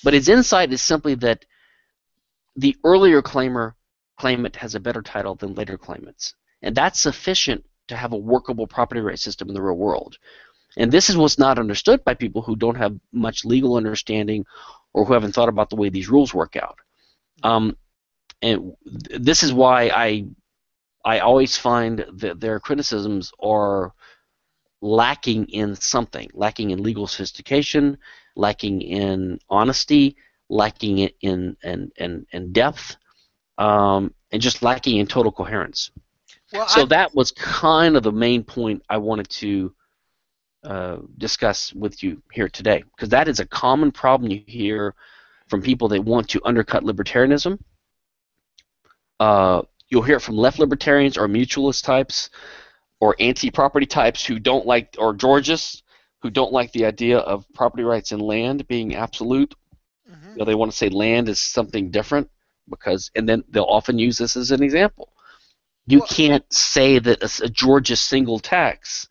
But his insight is simply that the earlier claimant has a better title than later claimants. And that's sufficient to have a workable property right system in the real world. And this is what's not understood by people who don't have much legal understanding or who haven't thought about the way these rules work out. And this is why I always find that their criticisms are lacking in something, lacking in legal sophistication, lacking in honesty, lacking in depth, and just lacking in total coherence. Well, so that was kind of the main point I wanted to discuss with you here today, because that is a common problem you hear from people that want to undercut libertarianism. You'll hear it from left libertarians or mutualist types or anti-property types who don't like, or Georgists who don't like the idea of property rights and land being absolute. Mm-hmm. You know, they want to say land is something different, because, and then they'll often use this as an example. You can't say that a Georgia single tax,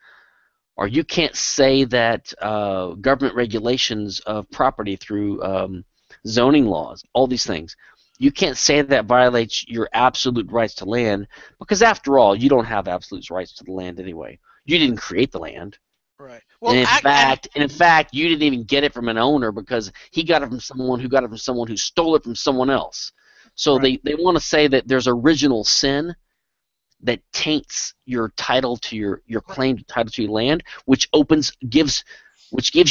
or you can't say that government regulations of property through zoning laws, all these things, you can't say that violates your absolute rights to land, because after all, you don't have absolute rights to the land anyway. You didn't create the land. Right. Well, and in fact, you didn't even get it from an owner, because he got it from someone who got it from someone who stole it from someone else. So right. they want to say that there's original sin that taints your title to your claim to title to your land, which gives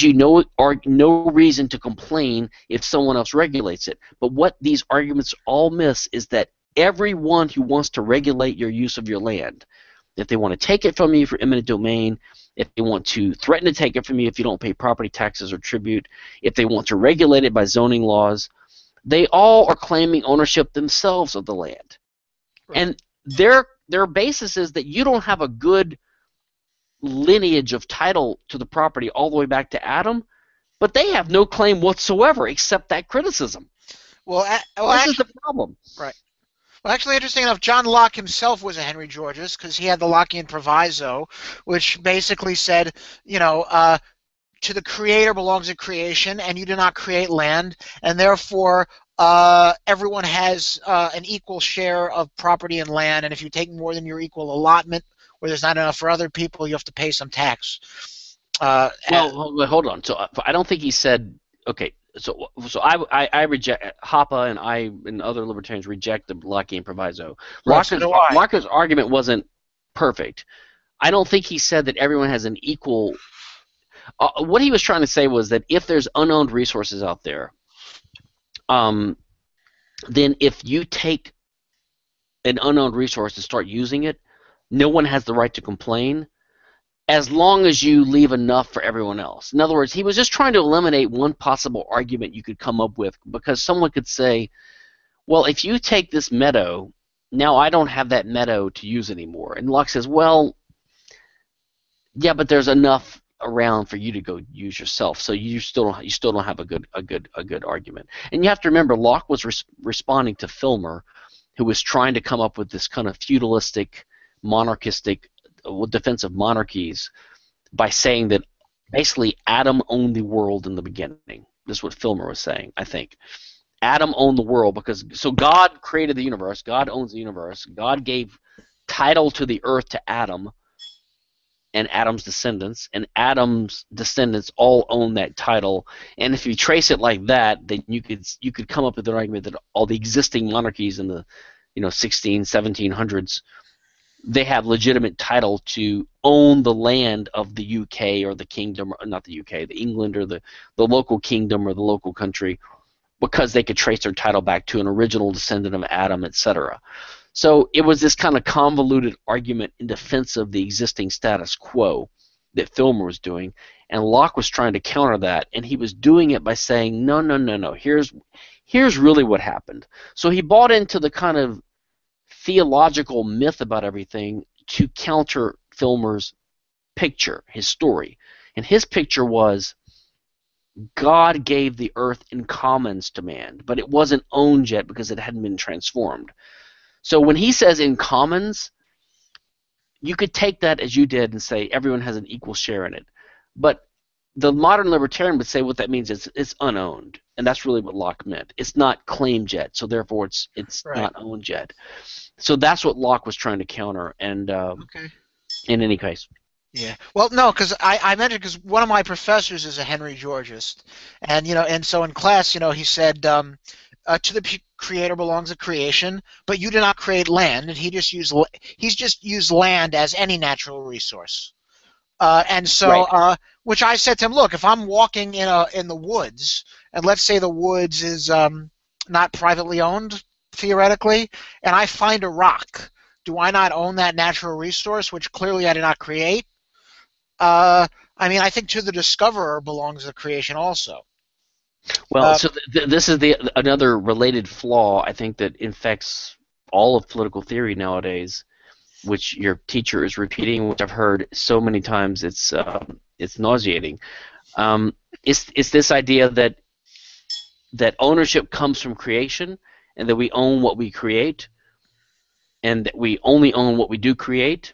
you no reason to complain if someone else regulates it. But what these arguments all miss is that everyone who wants to regulate your use of your land, if they want to take it from you for eminent domain, if they want to threaten to take it from you if you don't pay property taxes or tribute, if they want to regulate it by zoning laws, they all are claiming ownership themselves of the land. Right. And their basis is that you don't have a good lineage of title to the property all the way back to Adam, but they have no claim whatsoever except that criticism. This is the problem. Right. Well, actually, interesting enough, John Locke himself was a Henry George's, because he had the Lockean proviso, which basically said, to the creator belongs a creation, and you do not create land, and therefore everyone has an equal share of property and land, and if you take more than your equal allotment, or there's not enough for other people, you have to pay some tax. Well, hold on. So I don't think he said, okay, so I reject, Hoppe and other libertarians reject the Lockean proviso. Locke's argument wasn't perfect. I don't think he said that everyone has an equal. What he was trying to say was that if there's unowned resources out there, then if you take an unowned resource and start using it, no one has the right to complain, as long as you leave enough for everyone else. In other words, he was just trying to eliminate one possible argument you could come up with, because someone could say, well, if you take this meadow, now I don't have that meadow to use anymore. And Locke says, well, yeah, but there's enough around for you to go use yourself, so you still don't have a good argument. And you have to remember, Locke was responding to Filmer, who was trying to come up with this kind of feudalistic, monarchistic defense of monarchies by saying that basically Adam owned the world in the beginning. This is what Filmer was saying, I think. Adam owned the world so God created the universe, God owns the universe, God gave title to the earth to Adam and Adam's descendants, and Adam's descendants all own that title. And if you trace it like that, then you could come up with an argument that all the existing monarchies in the 1700s, they have legitimate title to own the land of the UK or the kingdom, or not the UK, the England, or the local kingdom or the local country. because they could trace their title back to an original descendant of Adam, etc. So it was this kind of convoluted argument in defense of the existing status quo that Filmer was doing, and Locke was trying to counter that, and he was doing it by saying, no, no, no, no, here's really what happened. So he bought into the kind of theological myth about everything to counter Filmer's picture, his story. And his picture was God gave the earth in commons to man, but it wasn't owned yet because it hadn't been transformed. So when he says in commons, you could take that as you did and say everyone has an equal share in it. But the modern libertarian would say what that means is it's unowned, and that's really what Locke meant. It's not claimed yet, so therefore it's Right. not owned yet. So that's what Locke was trying to counter. And Okay. in any case, Yeah. Well, no, because I mentioned because one of my professors is a Henry Georgist, and and so in class, he said, to the creator belongs the creation, but you did not create land, and he's just used land as any natural resource. And so, right. which I said to him, look, if I'm walking in the woods, and let's say the woods is not privately owned theoretically, and I find a rock, do I not own that natural resource, which clearly I did not create? I mean, I think to the discoverer belongs the creation also. Well, so this is another related flaw I think that infects all of political theory nowadays, which your teacher is repeating, which I've heard so many times it's nauseating. It's this idea that ownership comes from creation, and that we own what we create, and that we only own what we do create,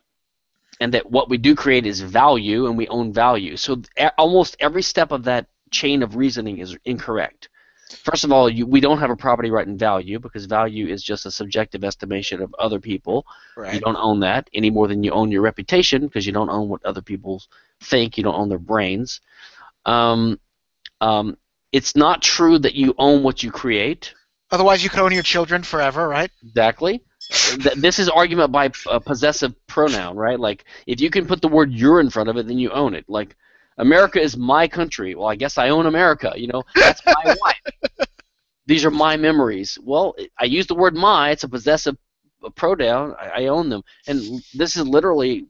and that what we do create is value, and we own value. So almost every step of that chain of reasoning is incorrect. First of all, we don't have a property right in value, because value is just a subjective estimation of other people. Right. You don't own that any more than you own your reputation, because you don't own what other people think. You don't own their brains. It's not true that you own what you create. Otherwise, you could own your children forever, right? Exactly. This is argument by possessive pronoun, right? Like, if you can put the word "your" in front of it, then you own it. Like, America is my country. Well, I guess I own America. That's my wife. These are my memories. Well, I use the word "my." It's a possessive pronoun. I own them. And this is literally.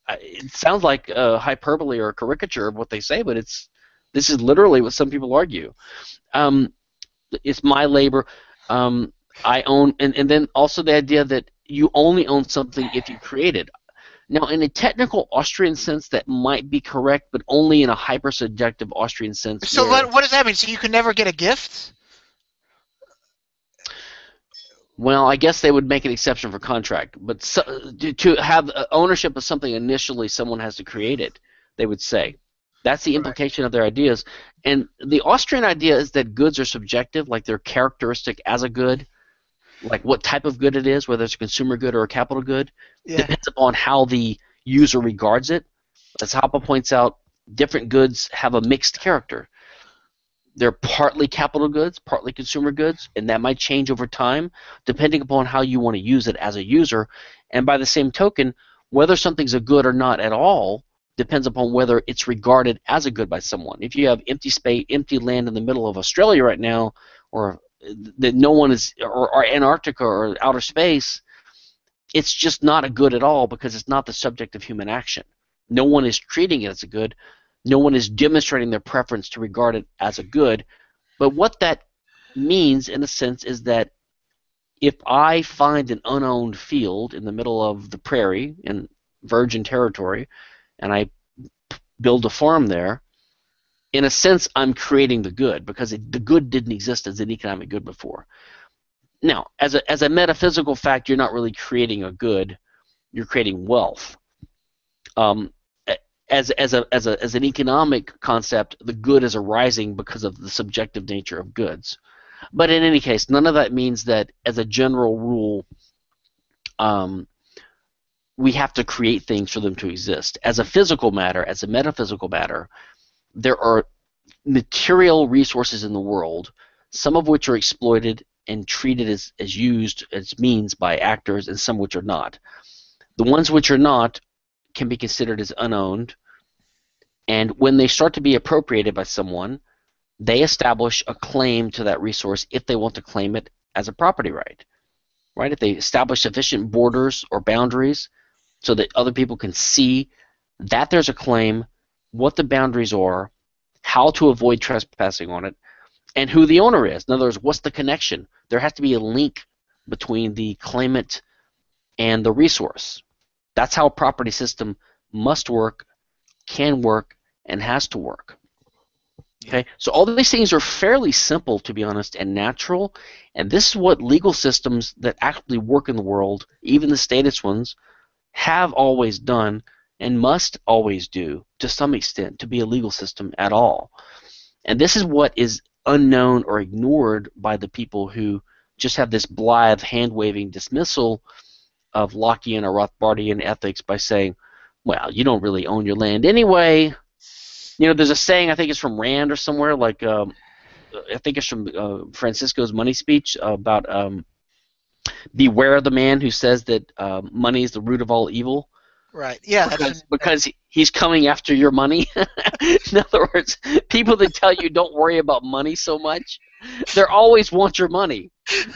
It sounds like a hyperbole or a caricature of what they say, but this is literally what some people argue. It's my labor. I own, and then also the idea that you only own something if you create it. Now, in a technical Austrian sense, that might be correct, but only in a hyper-subjective Austrian sense. So what does that mean? So you can never get a gift? Well, I guess they would make an exception for contract, but to have ownership of something initially, someone has to create it, they would say. That's the implication of their ideas. And the Austrian idea is that goods are subjective, like they're characteristic as a good, like what type of good it is, whether it's a consumer good or a capital good, depends upon how the user regards it. As Hoppe points out, different goods have a mixed character. They're partly capital goods, partly consumer goods, and that might change over time depending upon how you want to use it as a user. And by the same token, whether something's a good or not at all depends upon whether it's regarded as a good by someone. If you have empty land in the middle of Australia right now, or that no one is, or Antarctica or outer space, it's just not a good at all because it's not the subject of human action. No one is treating it as a good. No one is demonstrating their preference to regard it as a good. But what that means, in a sense, is that if I find an unowned field in the middle of the prairie in virgin territory, and I build a farm there, in a sense, I'm creating the good because the good didn't exist as an economic good before. Now, as a metaphysical fact, you're not really creating a good; you're creating wealth. As an economic concept, the good is arising because of the subjective nature of goods. But in any case, none of that means that, as a general rule, we have to create things for them to exist. As a physical matter, as a metaphysical matter, there are material resources in the world, some of which are exploited and treated as used as means by actors, and some which are not. The ones which are not can be considered as unowned, and when they start to be appropriated by someone, they establish a claim to that resource if they want to claim it as a property right. Right? If they establish sufficient borders or boundaries so that other people can see that there's a claim, what the boundaries are, how to avoid trespassing on it, and who the owner is. In other words, what's the connection? There has to be a link between the claimant and the resource. That's how a property system must work, can work, and has to work. Okay, so all these things are fairly simple, to be honest, and natural, and this is what legal systems that actually work in the world, even the statist ones, have always done and must always do to some extent to be a legal system at all. And this is what is unknown or ignored by the people who just have this blithe, hand-waving dismissal of Lockean or Rothbardian ethics by saying, well, you don't really own your land anyway. You know, there's a saying, I think it's from Rand or somewhere, like I think it's from Francisco's money speech about beware of the man who says that money is the root of all evil. Right. Yeah. Because he's coming after your money. In other words, people that tell you don't worry about money so much, they always want your money.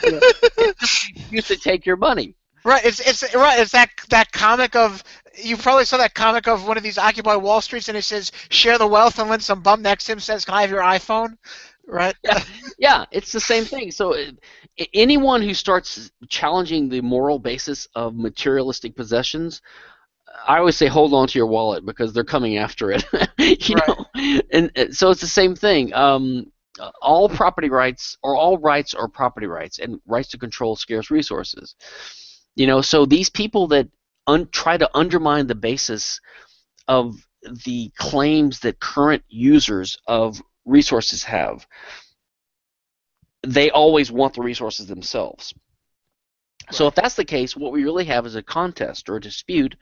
You know, used to take your money. Right. It's right. It's that comic of, you probably saw that comic of one of these Occupy Wall Streets, and it says share the wealth, and when some bum next to him says, "Can I have your iPhone?" Right. Yeah, it's the same thing. So anyone who starts challenging the moral basis of materialistic possessions, I always say hold on to your wallet because they're coming after it. you know, and so it's the same thing. All property rights, or all rights, are property rights, and rights to control scarce resources. You know, so these people that try to undermine the basis of the claims that current users of resources have, they always want the resources themselves. Right. So if that's the case, what we really have is a contest or a dispute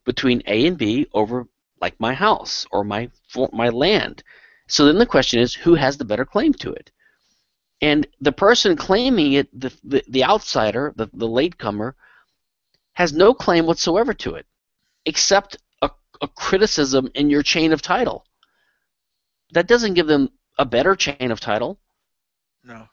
between A and B over, like, my house or my land. So then the question is, who has the better claim to it? And the person claiming it, the outsider, the latecomer, has no claim whatsoever to it, except a criticism in your chain of title. That doesn't give them a better chain of title. No,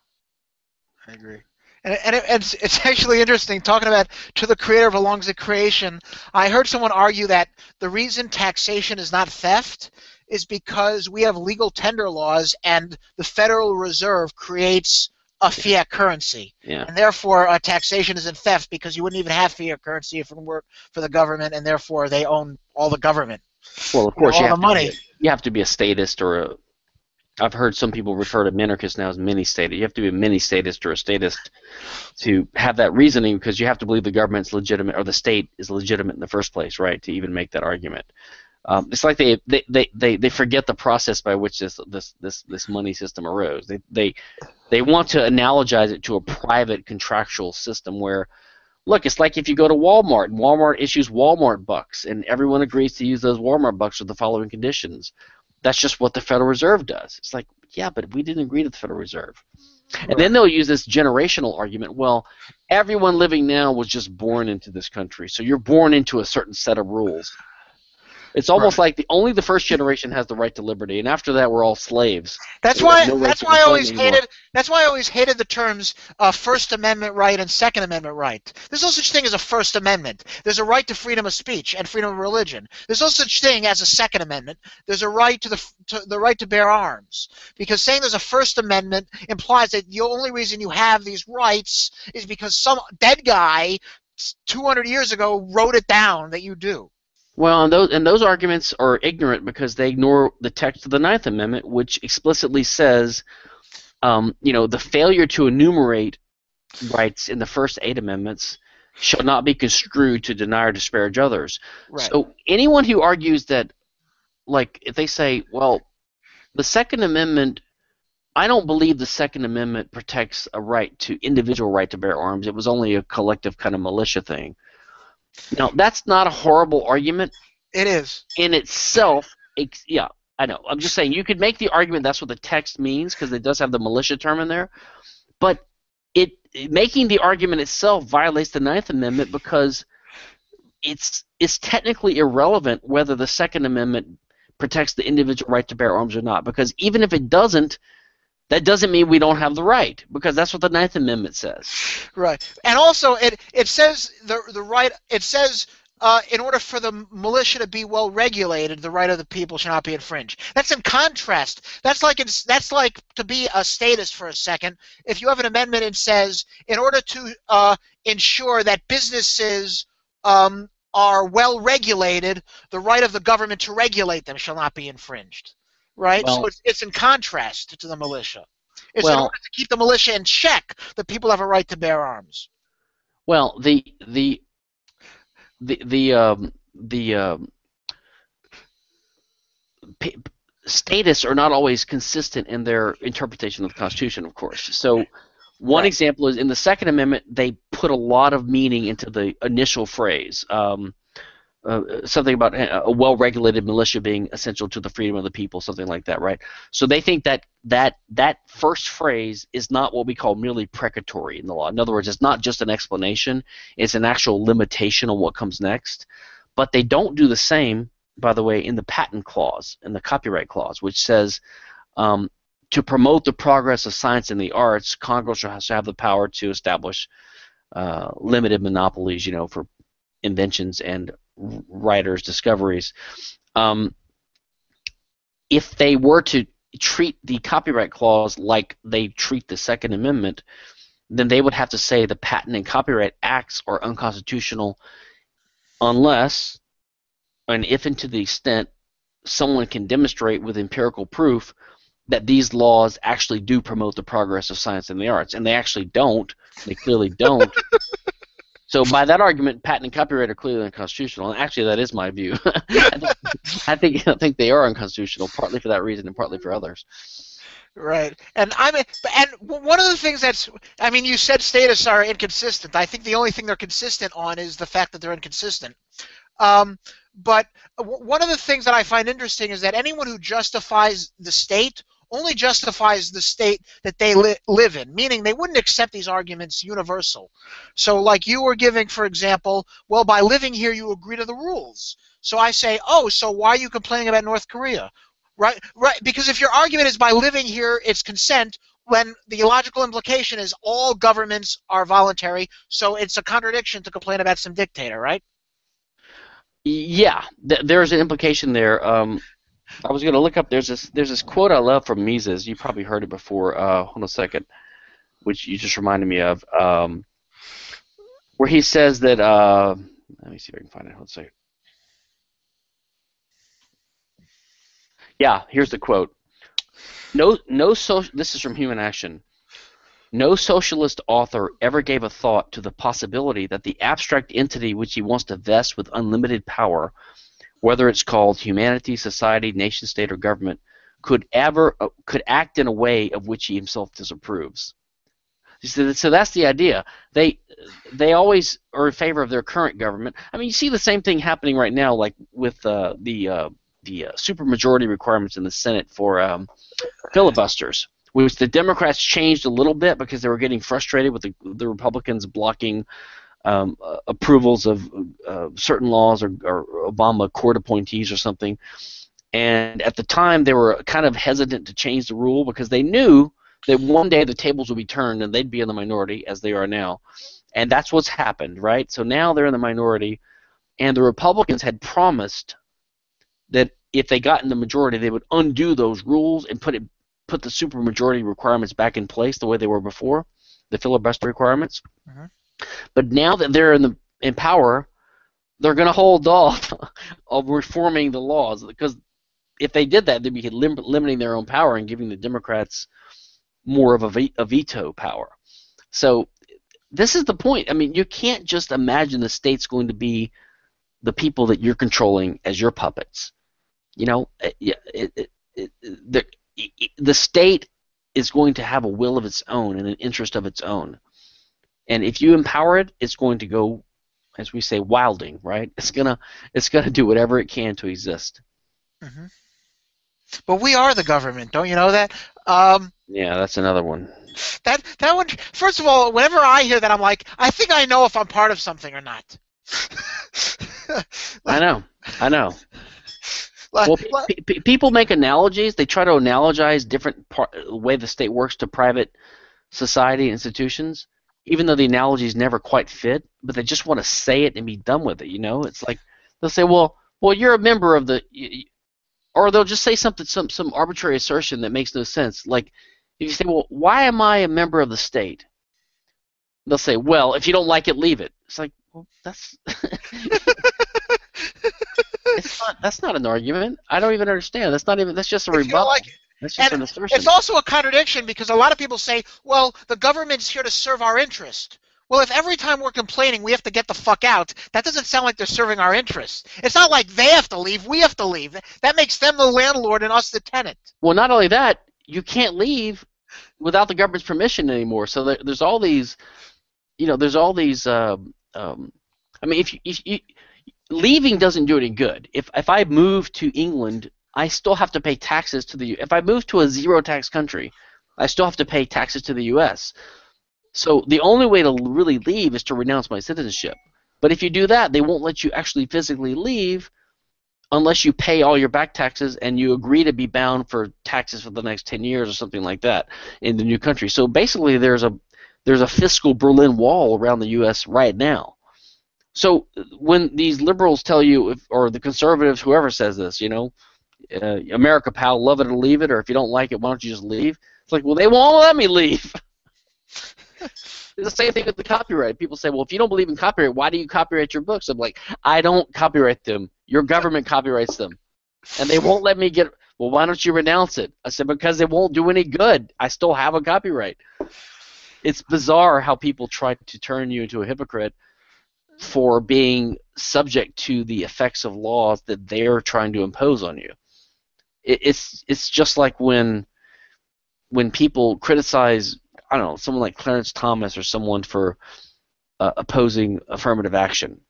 I agree. And it's actually interesting, talking about to the creator belongs the creation. I heard someone argue that the reason taxation is not theft is because we have legal tender laws, and the Federal Reserve creates a fiat currency. Yeah. And therefore taxation isn't theft, because you wouldn't even have fiat currency if it weren't for the government, and therefore they own all the government. Well, of course, all the money. You have to be a statist, or I've heard some people refer to minarchists now as mini-statist. You have to be a mini-statist or a statist to have that reasoning, because you have to believe the government's legitimate, or the state is legitimate in the first place, right, to even make that argument. It's like they forget the process by which this money system arose. They want to analogize it to a private contractual system where, look, it's like if you go to Walmart, and Walmart issues Walmart bucks, and everyone agrees to use those Walmart bucks with the following conditions. That's just what the Federal Reserve does. It's like, yeah, but we didn't agree to the Federal Reserve. Right. And then they'll use this generational argument. Well, everyone living now was just born into this country, so you're born into a certain set of rules. It's almost like only the first generation has the right to liberty, and after that, we're all slaves. That's why I always hated the terms First Amendment right and Second Amendment right. There's no such thing as a First Amendment. There's a right to freedom of speech and freedom of religion. There's no such thing as a Second Amendment. There's a right to the right to bear arms. Because saying there's a First Amendment implies that the only reason you have these rights is because some dead guy 200 years ago wrote it down that you do. Well, and those arguments are ignorant because they ignore the text of the Ninth Amendment, which explicitly says, the failure to enumerate rights in the first 8 amendments shall not be construed to deny or disparage others. Right. So anyone who argues that, like, if they say, well, the Second Amendment, I don't believe the Second Amendment protects a individual right to bear arms. It was only a collective kind of militia thing. Now, that's not a horrible argument. It is. In itself, yeah, I know. I'm just saying you could make the argument that's what the text means, because it does have the militia term in there. But making the argument itself violates the Ninth Amendment, because it's technically irrelevant whether the Second Amendment protects the individual right to bear arms or not. Because even if it doesn't, That doesn't mean we don't have the right, because that's what the Ninth Amendment says. Right, and also it says the right. It says in order for the militia to be well regulated, the right of the people shall not be infringed. That's in contrast. That's like to be a statist for a second. If you have an amendment, it says in order to ensure that businesses are well regulated, the right of the government to regulate them shall not be infringed. Right, so Well, it's in contrast to the militia. It's in well, order to keep the militia in check that people have a right to bear arms. well. The p- statists are not always consistent in their interpretation of the Constitution, of course. So one Right. example is in the Second Amendment, they put a lot of meaning into the initial phrase. Something about a well-regulated militia being essential to the freedom of the people, something like that, right? So they think that first phrase is not what we call merely precatory in the law. In other words, it's not just an explanation; it's an actual limitation on what comes next. But they don't do the same, by the way, in the patent clause, in the copyright clause, which says to promote the progress of science and the arts, Congress has to have the power to establish limited monopolies, for inventions and writers' discoveries. If they were to treat the copyright clause like they treat the Second Amendment, then they would have to say the Patent and Copyright Acts are unconstitutional unless, and if and to the extent, someone can demonstrate with empirical proof that these laws actually do promote the progress of science and the arts. And they actually don't. They clearly don't. So by that argument, patent and copyright are clearly unconstitutional. And actually, that is my view. I think they are unconstitutional, partly for that reason and partly for others. Right. And one of the things you said statists are inconsistent. I think the only thing they're consistent on is the fact that they're inconsistent. But one of the things that I find interesting is that anyone who justifies the state only justifies the state that they live in, meaning they wouldn't accept these arguments universal. So like you were giving, for example, well, by living here you agree to the rules. So I say, oh, so why are you complaining about North Korea? Right, right, because if your argument is by living here it's consent, when the logical implication is all governments are voluntary, so it's a contradiction to complain about some dictator, right? Yeah, there's an implication there. I was going to look up. There's this quote I love from Mises. You probably heard it before. Hold on a second, which you just reminded me of, where he says that. Let me see if I can find it. Let's see. Yeah, here's the quote. This is from Human Action. No socialist author ever gave a thought to the possibility that the abstract entity which he wants to vest with unlimited power, whether it's called humanity, society, nation state, or government, could act in a way of which he himself disapproves. So that's the idea. They always are in favor of their current government. I mean, you see the same thing happening right now, like with the supermajority requirements in the Senate for filibusters, which the Democrats changed a little bit because they were getting frustrated with the Republicans blocking approvals of certain laws or Obama court appointees or something. And at the time, they were kind of hesitant to change the rule because they knew that one day the tables would be turned and they'd be in the minority, as they are now. And that's what's happened, right? So now they're in the minority, and the Republicans had promised that if they got in the majority, they would undo those rules and put the supermajority requirements back in place the way they were before, the filibuster requirements. Mm-hmm. But now that they're in power, they're going to hold off of reforming the laws, because if they did that, they'd be limiting their own power and giving the Democrats more of a veto power. So this is the point. I mean, you can't just imagine the state's going to be the people that you're controlling as your puppets. The state is going to have a will of its own and an interest of its own. And if you empower it, it's going to go, as we say, wilding, right? It's gonna do whatever it can to exist. Mm-hmm. But we are the government, don't you know that? Yeah, that's another one. That one. First of all, whenever I hear that, I'm like, I think I know if I'm part of something or not. I know. Like, Well, people make analogies. They try to analogize different way the state works to private society institutions, even though the analogies never quite fit. But they just want to say it and be done with it. It's like they'll say, "Well, you're a member of the," or they'll just say something, some arbitrary assertion that makes no sense. Like if you say, "Well, why am I a member of the state?" They'll say, "Well, if you don't like it, leave it." It's like, well, that's that's not an argument. I don't even understand. That's just a if you don't rebuttal. like it. That's just And an assertion. it's also a contradiction because a lot of people say, well, the government's here to serve our interest. Well, if every time we're complaining we have to get the fuck out, that doesn't sound like they're serving our interests. It's not like they have to leave, we have to leave. That makes them the landlord and us the tenant. Well, not only that, you can't leave without the government's permission anymore. So there's all these, there's all these. I mean, if you leaving doesn't do any good. If I move to England, I still have to pay taxes to the. If I move to a zero tax country, I still have to pay taxes to the U.S. So the only way to really leave is to renounce my citizenship. But if you do that, they won't let you actually physically leave unless you pay all your back taxes and you agree to be bound for taxes for the next 10 years or something like that in the new country. So basically there's a fiscal Berlin Wall around the U.S. right now. So when these liberals tell you, or the conservatives, whoever says this, America, pal, love it or leave it, or if you don't like it, why don't you just leave? It's like, well, they won't let me leave. It's the same thing with the copyright. People say, well, if you don't believe in copyright, why do you copyright your books? I'm like, I don't copyright them. Your government copyrights them. And they won't let me get, well, why don't you renounce it? I said, because it won't do any good. I still have a copyright. It's bizarre how people try to turn you into a hypocrite for being subject to the effects of laws that they're trying to impose on you. It's just like when people criticize, I don't know, someone like Clarence Thomas or someone for opposing affirmative action.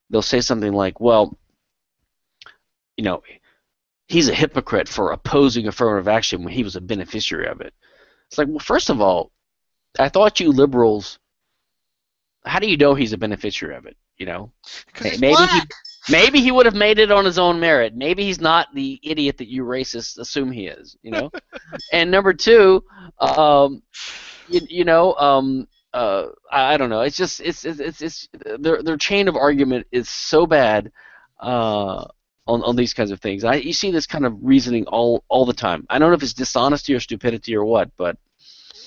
They'll say something like, well, he's a hypocrite for opposing affirmative action when he was a beneficiary of it. It's like, well, first of all, I thought you liberals, how do you know he's a beneficiary of it? Because he's black. Maybe he would have made it on his own merit. Maybe he's not the idiot that you racists assume he is. And number two, I don't know. It's just it's their chain of argument is so bad on these kinds of things. You see this kind of reasoning all the time. I don't know if it's dishonesty or stupidity or what, but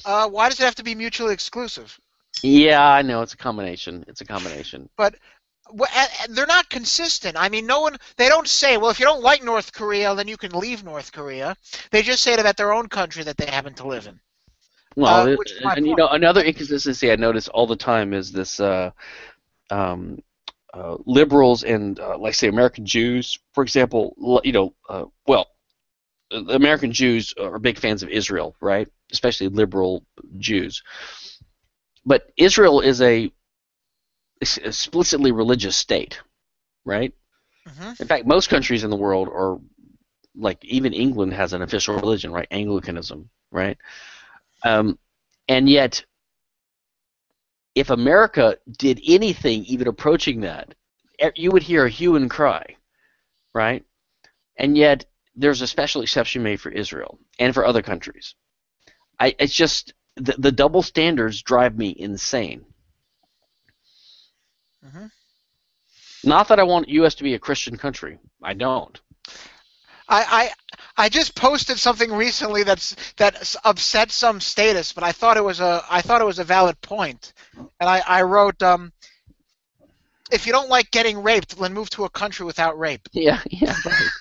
why does it have to be mutually exclusive? Yeah, I know it's a combination. But they're not consistent. I mean, they don't say, well, if you don't like North Korea, then you can leave North Korea. They just say it about their own country that they happen to live in. Well, another inconsistency I notice all the time is this liberals and, like, say, American Jews, for example, American Jews are big fans of Israel, right? Especially liberal Jews. But Israel is a explicitly religious state, right? Mm-hmm. In fact, most countries in the world are, like, even England has an official religion, right? Anglicanism, right? And yet, if America did anything even approaching that, you would hear a hue and cry, right? And yet, there's a special exception made for Israel and for other countries. It's just the double standards drive me insane. Mm-hmm. Not that I want U.S. to be a Christian country. I don't. I just posted something recently that upset some status, but I thought it was a valid point, and I wrote, if you don't like getting raped, then move to a country without rape. Yeah, right.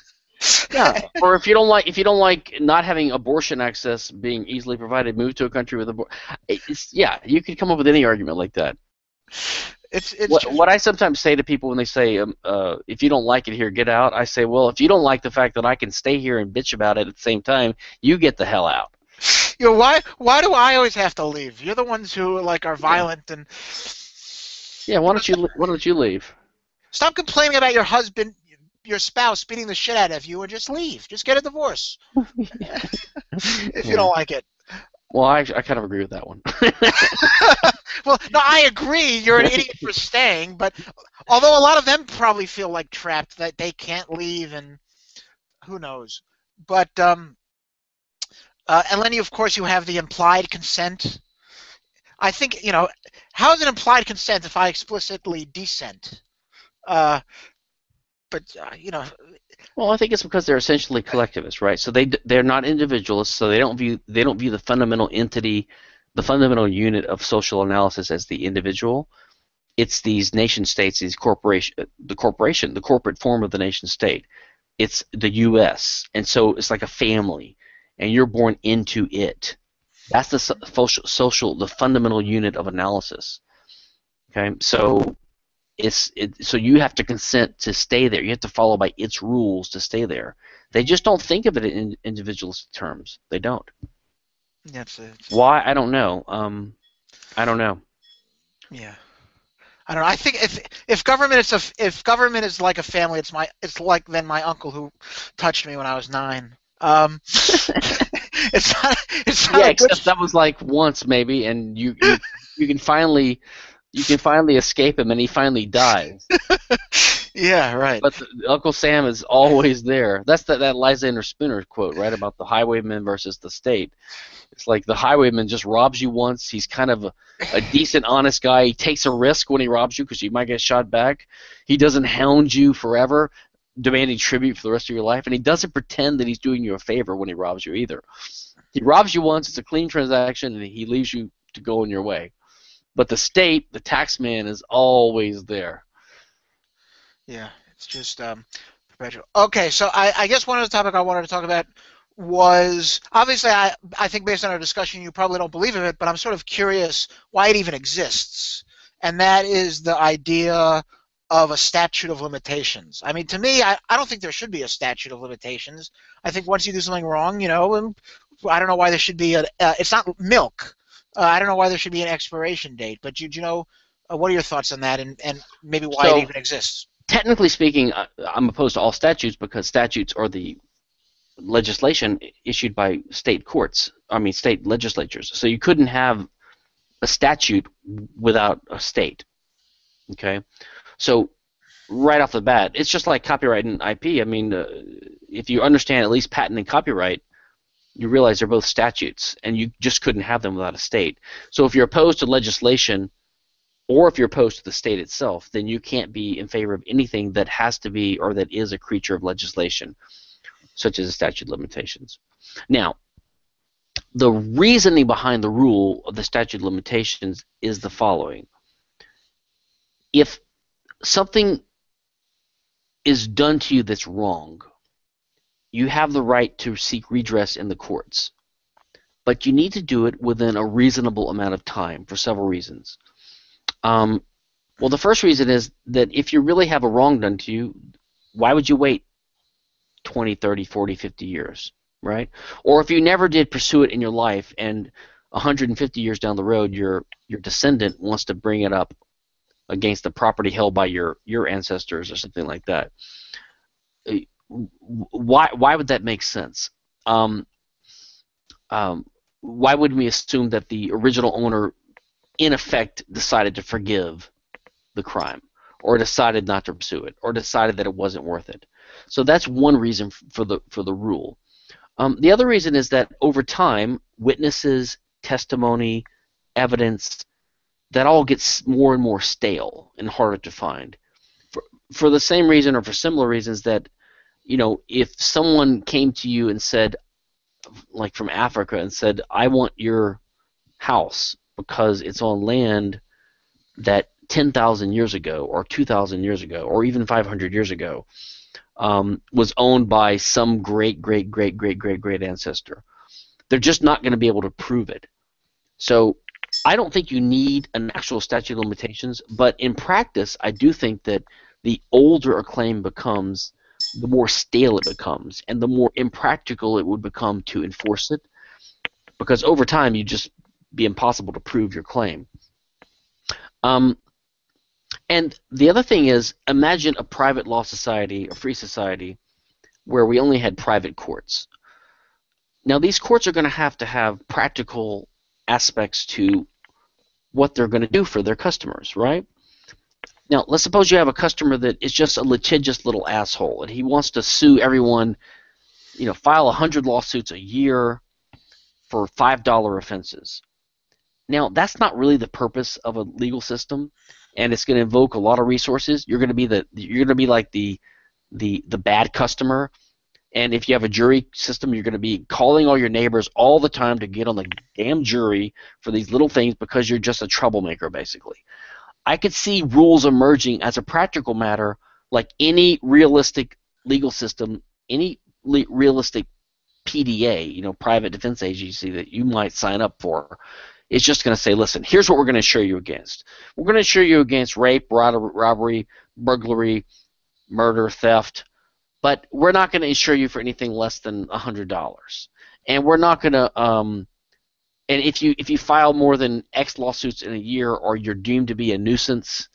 Yeah, or if you don't like not having abortion access being easily provided, move to a country with abortion. You could come up with any argument like that. What I sometimes say to people when they say, if you don't like it here, get out, I say, well, if you don't like the fact that I can stay here and bitch about it at the same time, you get the hell out. Why do I always have to leave? You're the ones who are violent and. Yeah, why don't you leave? Stop complaining about your husband, your spouse beating the shit out of you, and just leave. Just get a divorce. If you don't like it. Well, I kind of agree with that one. Well, no, I agree. You're an idiot for staying, but although a lot of them probably feel like trapped, that they can't leave, and who knows? But and then, of course, you have the implied consent. I think, how is it implied consent if I explicitly dissent? Uh, but Well, I think it's because they're essentially collectivists, right? So they're not individualists, so they don't view the fundamental entity, the fundamental unit of social analysis as the individual. It's these nation states, these the corporate form of the nation state. It's the U.S., and so it's like a family, and you're born into it. That's the the fundamental unit of analysis. Okay, so so you have to consent to stay there. You have to follow by its rules to stay there. They just don't think of it in individualist terms. They don't. that's Why? I don't know. I don't know. yeah. I don't know. I think if government is like a family, it's like then my uncle who touched me when I was 9. It's not Yeah, a good. except that was like once maybe, and you can finally escape him, and he finally dies. Yeah, right. But Uncle Sam is always there. That's that Lysander Spooner quote, right, about the highwayman versus the state. It's like the highwayman just robs you once. He's kind of a decent, honest guy. He takes a risk when he robs you because you might get shot back. He doesn't hound you forever, demanding tribute for the rest of your life, and he doesn't pretend that he's doing you a favor when he robs you either. He robs you once, it's a clean transaction, and he leaves you to go on your way. But the state, the tax man, is always there. Yeah, it's just perpetual. Okay, so I guess one of the topic I wanted to talk about was obviously I think based on our discussion you probably don't believe in it, but I'm sort of curious why it even exists, and that is the idea of a statute of limitations. I mean, to me, I don't think there should be a statute of limitations. I think once you do something wrong, and I don't know why there should be it's not milk. I don't know why there should be an expiration date, but what are your thoughts on that, and maybe why it even exists? Technically speaking, I'm opposed to all statutes because statutes are the legislation issued by state legislatures. So you couldn't have a statute without a state. Okay, so right off the bat, it's just like copyright and IP. I mean, if you understand at least patent and copyright, you realize they're both statutes, and you just couldn't have them without a state. So if you're opposed to legislation, or if you're opposed to the state itself, then you can't be in favor of anything that has to be or that is a creature of legislation, such as a statute of limitations. Now, the reasoning behind the rule of the statute of limitations is the following. If something is done to you that's wrong, you have the right to seek redress in the courts. But you need to do it within a reasonable amount of time for several reasons. Well, the first reason is that if you really have a wrong done to you, why would you wait 20, 30, 40, 50 years, right? Or if you never did pursue it in your life and 150 years down the road your descendant wants to bring it up against the property held by your ancestors or something like that, why would that make sense? Why would we assume that the original owner in effect decided to forgive the crime, or decided not to pursue it, or decided that it wasn't worth it? So that's one reason for the rule. The other reason is that over time, witnesses, testimony, evidence, that all gets more and more stale and harder to find. For the same reason, or for similar reasons, that if someone came to you and said, like from Africa, and said, I want your house because it's on land that 10,000 years ago, or 2,000 years ago, or even 500 years ago, was owned by some great ancestor. They're just not going to be able to prove it. So I don't think you need an actual statute of limitations, but in practice, I do think that the older a claim becomes, the more stale it becomes, and the more impractical it would become to enforce it, because over time you'd just be impossible to prove your claim. And the other thing is, imagine a private law society, a free society, where we only had private courts. Now these courts are going to have practical aspects to what they're going to do for their customers, right? Now, let's suppose you have a customer that is just a litigious little asshole, and he wants to sue everyone file 100 lawsuits a year for $5 offenses. Now, that's not really the purpose of a legal system, and it's going to invoke a lot of resources. You're going to be like the bad customer, and if you have a jury system, you're going to be calling all your neighbors all the time to get on the damn jury for these little things because you're just a troublemaker, basically. I could see rules emerging as a practical matter, like any realistic legal system, any realistic PDA, private defense agency that you might sign up for. It's just going to say, listen, here's what we're going to insure you against. We're going to insure you against rape, robbery, burglary, murder, theft, but we're not going to insure you for anything less than $100. And we're not going to, and if you file more than X lawsuits in a year or you're deemed to be a nuisance,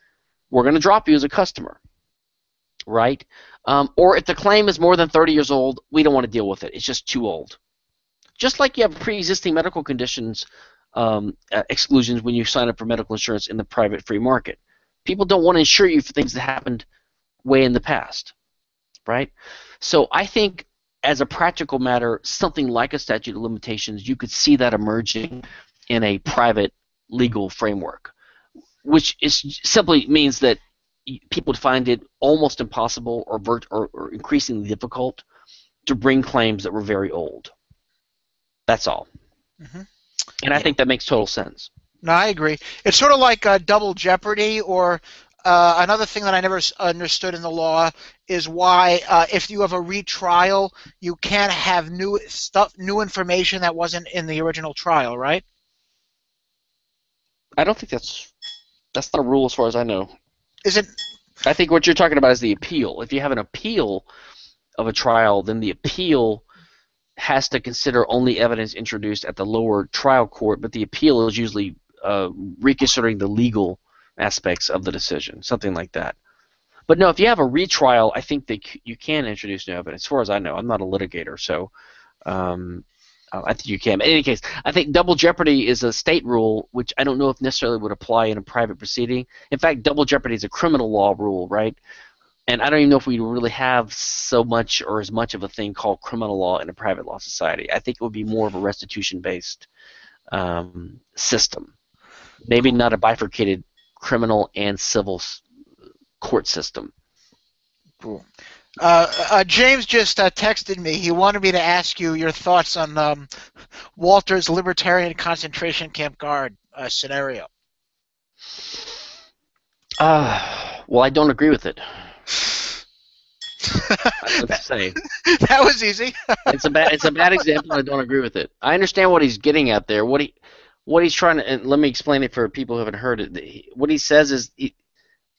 we're going to drop you as a customer, right? Or if the claim is more than 30 years old, we don't want to deal with it. It's just too old. Just like you have pre-existing medical conditions exclusions when you sign up for medical insurance in the private free market. People don't want to insure you for things that happened way in the past, right? So I think as a practical matter, something like a statute of limitations, you could see that emerging in a private legal framework, which simply means that people find it almost impossible or increasingly difficult to bring claims that were very old. That's all. Mm-hmm. And I think that makes total sense. No, I agree. It's sort of like double jeopardy, or another thing that I never understood in the law is why if you have a retrial, you can't have new information that wasn't in the original trial, right? I don't think that's not a rule as far as I know. Is it? I think what you're talking about is the appeal. If you have an appeal of a trial, then the appeal has to consider only evidence introduced at the lower trial court, but the appeal is usually reconsidering the legal aspects of the decision, something like that. But no, if you have a retrial, I think that you can introduce new evidence. As far as I know, I'm not a litigator, so I think you can. In any case, I think double jeopardy is a state rule, which I don't know if necessarily would apply in a private proceeding. In fact, double jeopardy is a criminal law rule, right? And I don't even know if we really have so much or as much of a thing called criminal law in a private law society. I think it would be more of a restitution-based system. Maybe not a bifurcated criminal and civil court system. Cool. James just texted me. He wanted me to ask you your thoughts on Walter's libertarian concentration camp guard scenario. Well, I don't agree with it. Let's say that was easy. It's a bad example. I don't agree with it. I understand what he's getting at there. What he's trying to, and let me explain it for people who haven't heard it. What he says is,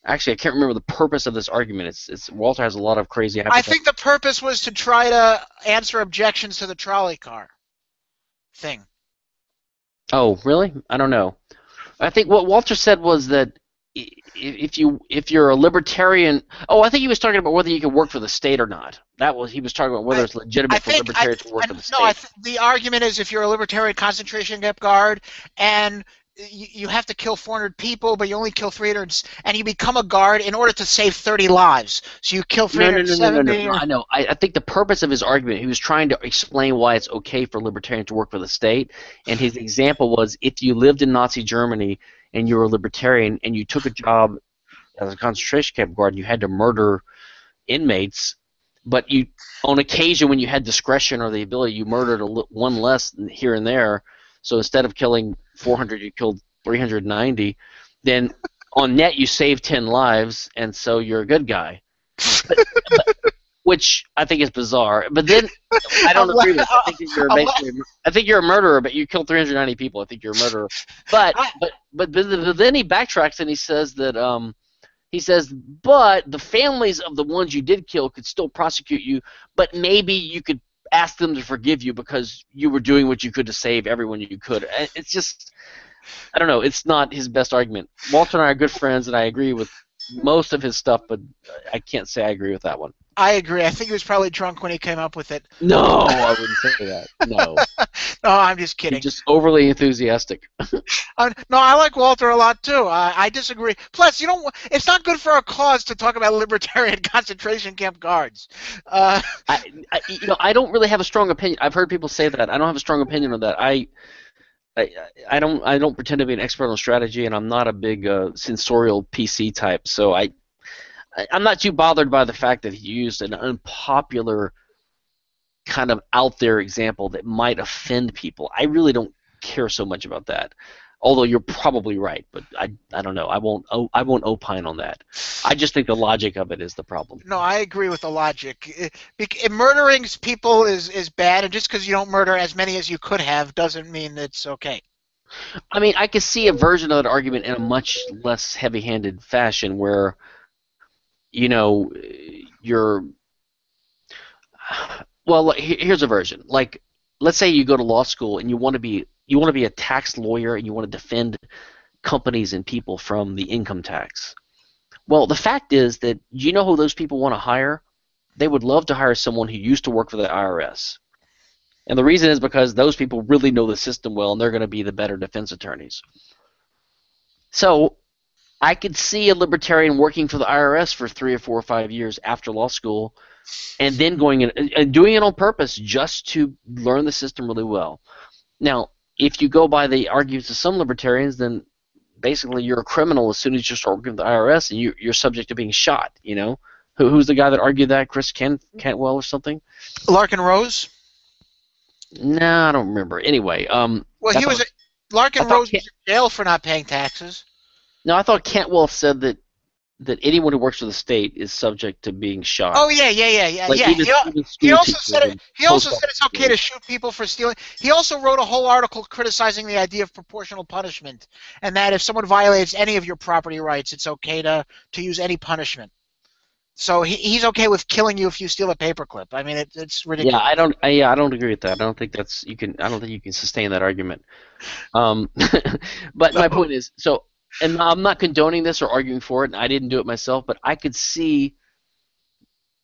actually, I can't remember the purpose of this argument. It's Walter has a lot of crazy. I think the purpose was to try to answer objections to the trolley car thing. Oh, really? I don't know. I think what Walter said was that if you're a libertarian, I think he was talking about whether you could work for the state or not. He was talking about whether it's legitimate for libertarians to work for the state. No, the argument is if you're a libertarian concentration camp guard and you have to kill 400 people, but you only kill 300, and you become a guard in order to save 30 lives. So you kill 370. No. I know. I think the purpose of his argument, he was trying to explain why it's okay for libertarians to work for the state, and his example was if you lived in Nazi Germany and you were a libertarian and you took a job as a concentration camp guard and you had to murder inmates, but you, on occasion when you had discretion or the ability, you murdered one less here and there. So instead of killing 400, you killed 390. Then on net, you saved 10 lives, and so you're a good guy. Which I think is bizarre. But then I don't agree with it. I think you're a murderer, but you killed 390 people. I think you're a murderer. But then he backtracks and he says that but the families of the ones you did kill could still prosecute you, but maybe you could ask them to forgive you because you were doing what you could to save everyone you could. It's just, I don't know, it's not his best argument. Walter and I are good friends, and I agree with most of his stuff, but I can't say I agree with that one. I agree. I think he was probably drunk when he came up with it. No, I wouldn't say that. No. No, I'm just He's kidding. just overly enthusiastic. No, I like Walter a lot too. I disagree. Plus, you don't. It's not good for a cause to talk about libertarian concentration camp guards. Uh, I don't really have a strong opinion. I've heard people say that. I don't have a strong opinion on that. I, I don't pretend to be an expert on strategy, and I'm not a big sensorial PC type. So I'm not too bothered by the fact that he used an unpopular kind of out there example that might offend people. I really don't care so much about that. Although you're probably right, but I don't know. I won't opine on that. I just think the logic of it is the problem. no, I agree with the logic. Murdering people is bad, and just because you don't murder as many as you could have doesn't mean it's okay. I mean, I could see a version of that argument in a much less heavy-handed fashion where, you know, you're. Well, here's a version. Like, let's say you go to law school and you want to be a tax lawyer and you want to defend companies and people from the income tax. Well, the fact is that you know who those people want to hire? They would love to hire someone who used to work for the IRS. And the reason is because those people really know the system well and they're going to be the better defense attorneys. So I could see a libertarian working for the IRS for 3 or 4 or 5 years after law school and then going in and doing it on purpose just to learn the system really well. Now, if you go by the arguments of some libertarians, then basically you're a criminal as soon as you start working with the IRS and you're subject to being shot, you know? Who's the guy that argued that? Chris Cantwell or something? Larkin Rose. No, I don't remember. Anyway, Well, Larkin Rose was in jail for not paying taxes. No, I thought Cantwell said that anyone who works for the state is subject to being shot. Oh yeah. Like Yeah. even He also said teachers it. He also post said it's okay to shoot people for stealing. He also wrote a whole article criticizing the idea of proportional punishment, and that if someone violates any of your property rights, it's okay to use any punishment. So he's okay with killing you if you steal a paperclip. I mean, it's ridiculous. I don't agree with that. I don't think you can sustain that argument. But my point is, so, and I'm not condoning this or arguing for it, and I didn't do it myself, but I could see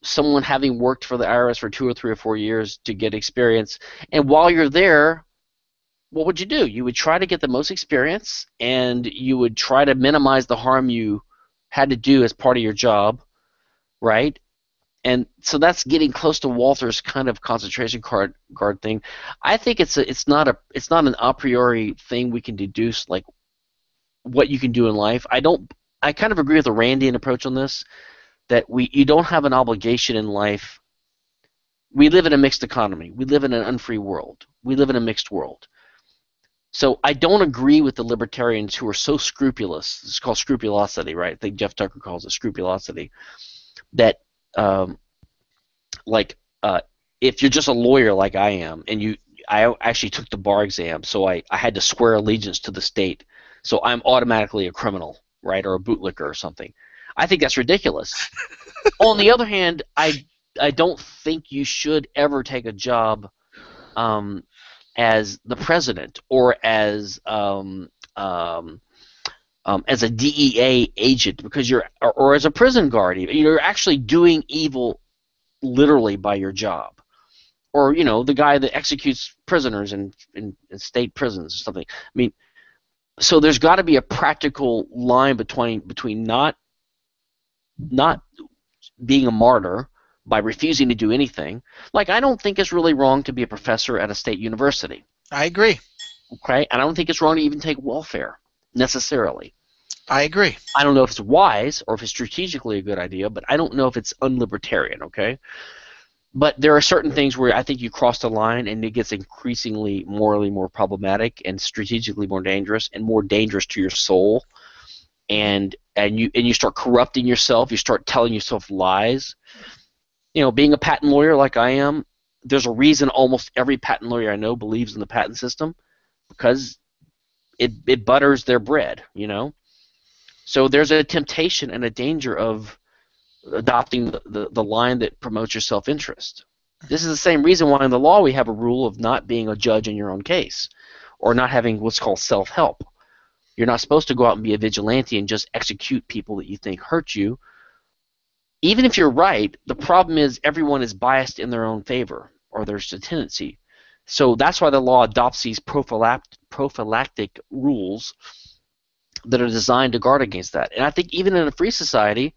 someone having worked for the IRS for 2 or 3 or 4 years to get experience, and while you're there, what would you do? You would try to get the most experience, and you would try to minimize the harm you had to do as part of your job, right? And so that's getting close to Walter's kind of concentration guard thing. I think it's not an a priori thing we can deduce like what you can do in life. I kind of agree with the Randian approach on this, that you don't have an obligation in life. We live in a mixed economy. We live in an unfree world. We live in a mixed world. So I don't agree with the libertarians who are so scrupulous. It's called scrupulosity, right? I think Jeff Tucker calls it scrupulosity. That if you're just a lawyer like I am, and I actually took the bar exam, so I had to swear allegiance to the state, so I'm automatically a criminal, right, or a bootlicker or something. I think that's ridiculous. On the other hand, I don't think you should ever take a job as the president or as a DEA agent because or as a prison guard. Even you're actually doing evil literally by your job, or the guy that executes prisoners in state prisons or something. I mean, so there's got to be a practical line between not being a martyr by refusing to do anything. Like, I don't think it's really wrong to be a professor at a state university. I agree. Okay, and I don't think it's wrong to even take welfare necessarily. I agree. I don't know if it's wise or if it's strategically a good idea, but I don't know if it's unlibertarian, okay? But there are certain things where I think you cross the line and it gets increasingly morally more problematic and strategically more dangerous to your soul. And you start corrupting yourself, you start telling yourself lies. Being a patent lawyer like I am, there's a reason almost every patent lawyer I know believes in the patent system, because it butters their bread, So there's a temptation and a danger of adopting the line that promotes your self-interest. This is the same reason why in the law we have a rule of not being a judge in your own case, or not having what's called self-help. You're not supposed to go out and be a vigilante and just execute people that you think hurt you. even if you're right, the problem is everyone is biased in their own favor, or there's a tendency. So that's why the law adopts these prophylactic rules that are designed to guard against that. And I think even in a free society,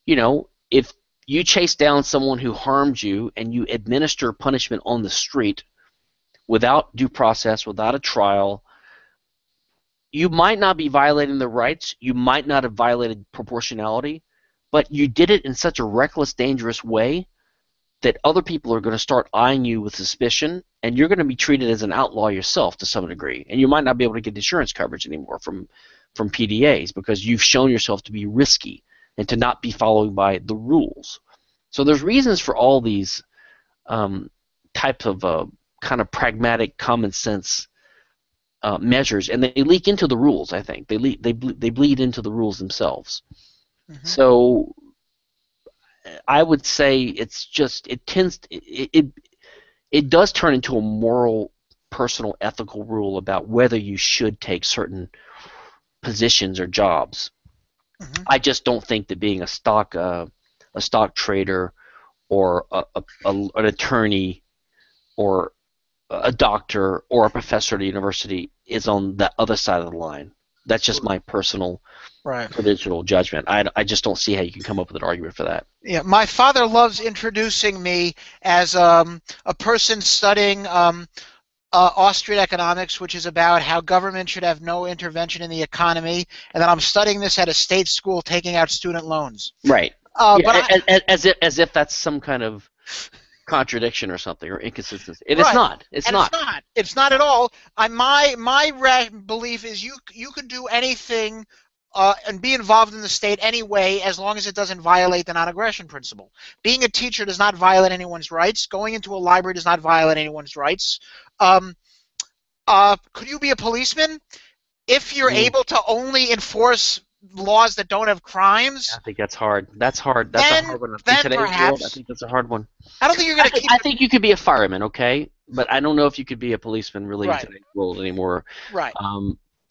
if you chase down someone who harmed you and you administer punishment on the street without due process, without a trial, you might not be violating their rights, you might not have violated proportionality, but you did it in such a reckless, dangerous way that other people are going to start eyeing you with suspicion, and you're going to be treated as an outlaw yourself to some degree. And you might not be able to get insurance coverage anymore from PDAs because you've shown yourself to be risky and to not be following by the rules. So there's reasons for all these types of kind of pragmatic, common sense measures, and they leak into the rules. I think they bleed into the rules themselves. Mm-hmm. So I would say it's just it does turn into a moral, personal, ethical rule about whether you should take certain positions or jobs. Mm-hmm. I just don't think that being a stock trader or an attorney or a doctor or a professor at a university is on the other side of the line. That's just my personal prudential judgment. I just don't see how you can come up with an argument for that. Yeah, my father loves introducing me as a person studying Austrian economics, which is about how government should have no intervention in the economy, and then I'm studying this at a state school taking out student loans. Right. But as if that's some kind of contradiction or something or inconsistency. It's not. It's not. It's not at all. My belief is you can do anything and be involved in the state anyway as long as it doesn't violate the non-aggression principle. Being a teacher does not violate anyone's rights. Going into a library does not violate anyone's rights. Could you be a policeman? If you're able to only enforce laws that don't have crimes. I think that's hard. That's hard. That's a hard one. In today's world, I think that's a hard one. I don't think you're going to keep... I think you could be a fireman, okay? But I don't know if you could be a policeman really in today's world anymore. Right.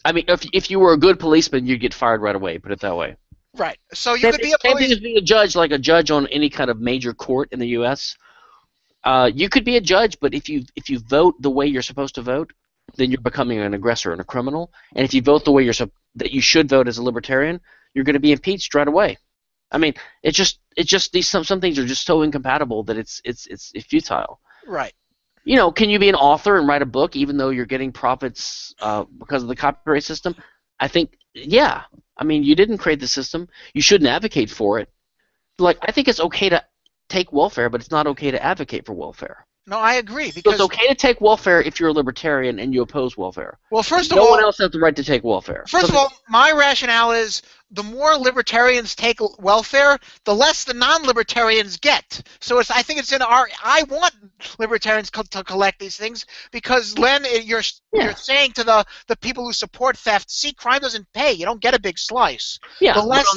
I mean, if you were a good policeman, you'd get fired right away, put it that way. Right. So you could be a policeman. Same thing as being a judge, like a judge on any kind of major court in the U.S. You could be a judge, but if you vote the way you're supposed to vote, then you're becoming an aggressor and a criminal. And if you vote the way that you should vote as a libertarian, you're going to be impeached right away. I mean, it's just some things are just so incompatible that it's futile. Right. Can you be an author and write a book even though you're getting profits because of the copyright system? I think, yeah. I mean, you didn't create the system. You shouldn't advocate for it. Like, I think it's okay to take welfare, but it's not okay to advocate for welfare. No, I agree. Because so it's okay to take welfare if you're a libertarian and you oppose welfare. Well, first of all, no one else has the right to take welfare. First of all, my rationale is the more libertarians take welfare, the less the non-libertarians get. So I think it's in I want libertarians to collect these things because then you're saying to the people who support theft, see, crime doesn't pay. You don't get a big slice. Yeah. The less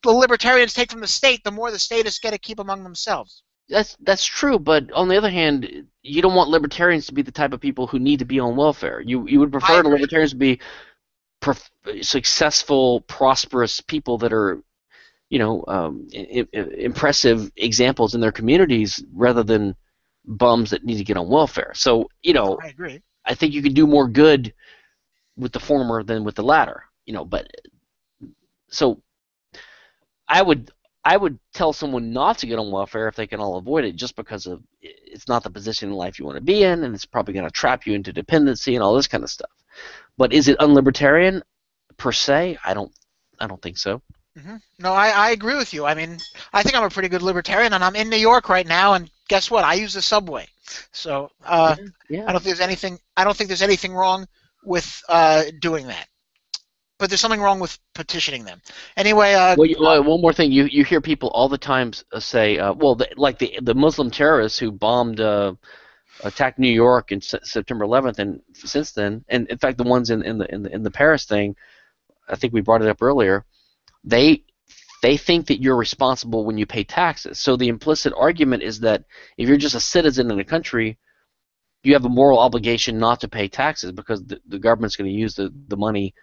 the libertarians take from the state, the more the statists get to keep among themselves. That's true, but on the other hand, you don't want libertarians to be the type of people who need to be on welfare. You would prefer the libertarians to be successful, prosperous people that are, impressive examples in their communities rather than bums that need to get on welfare. So, I agree. I think you can do more good with the former than with the latter. But so I would tell someone not to get on welfare if they can all avoid it, just because it's not the position in life you want to be in, and it's probably going to trap you into dependency and all this kind of stuff. But is it unlibertarian per se? I don't think so. Mm-hmm. No, I agree with you. I mean, I think I'm a pretty good libertarian, and I'm in New York right now, and guess what? I use the subway. So I don't think there's anything wrong with doing that. But there's something wrong with petitioning them. Anyway. One more thing. You hear people all the time say, like the Muslim terrorists who attacked New York in September 11th, and since then, and in fact the ones in the Paris thing, I think we brought it up earlier. They think that you're responsible when you pay taxes. So the implicit argument is that if you're just a citizen in a country, you have a moral obligation not to pay taxes because the government's going to use the money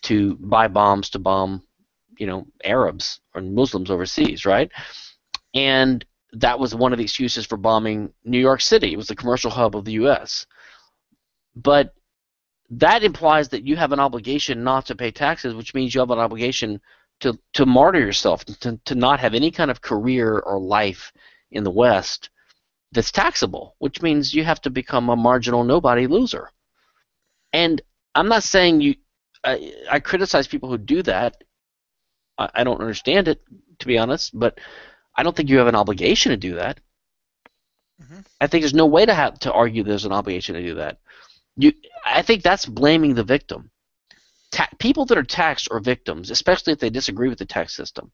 to buy bombs to bomb Arabs or Muslims overseas, right? And that was one of the excuses for bombing New York City. It was the commercial hub of the U.S. But that implies that you have an obligation not to pay taxes, which means you have an obligation to martyr yourself, to not have any kind of career or life in the West that's taxable, which means you have to become a marginal nobody loser. And I'm not saying I criticize people who do that. I don't understand it, to be honest, but I don't think you have an obligation to do that. Hmm. I think there's no way to argue there's an obligation to do that. I think that's blaming the victim. People that are taxed are victims, especially if they disagree with the tax system.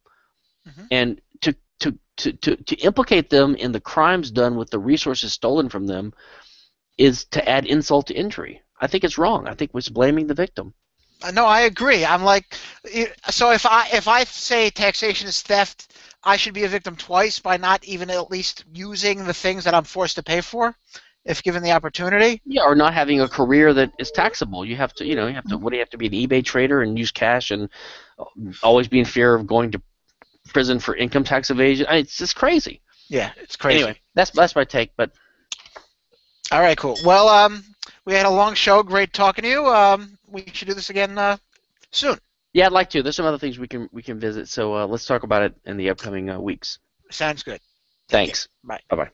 Hmm. And to implicate them in the crimes done with the resources stolen from them is to add insult to injury. I think it's wrong. I think it's blaming the victim. No, I agree. I'm like, so if I say taxation is theft, I should be a victim twice by not even at least using the things that I'm forced to pay for, if given the opportunity. Yeah, or not having a career that is taxable. You have to, Mhm. what do you have to be an eBay trader and use cash and always be in fear of going to prison for income tax evasion? It's just crazy. Yeah, it's Anyway, crazy. that's my take. But All right, cool. Well, we had a long show. Great talking to you. We should do this again soon. yeah, I'd like to. There's some other things we can visit. So let's talk about it in the upcoming weeks. Sounds good. Take care. Thanks. Bye. Bye bye.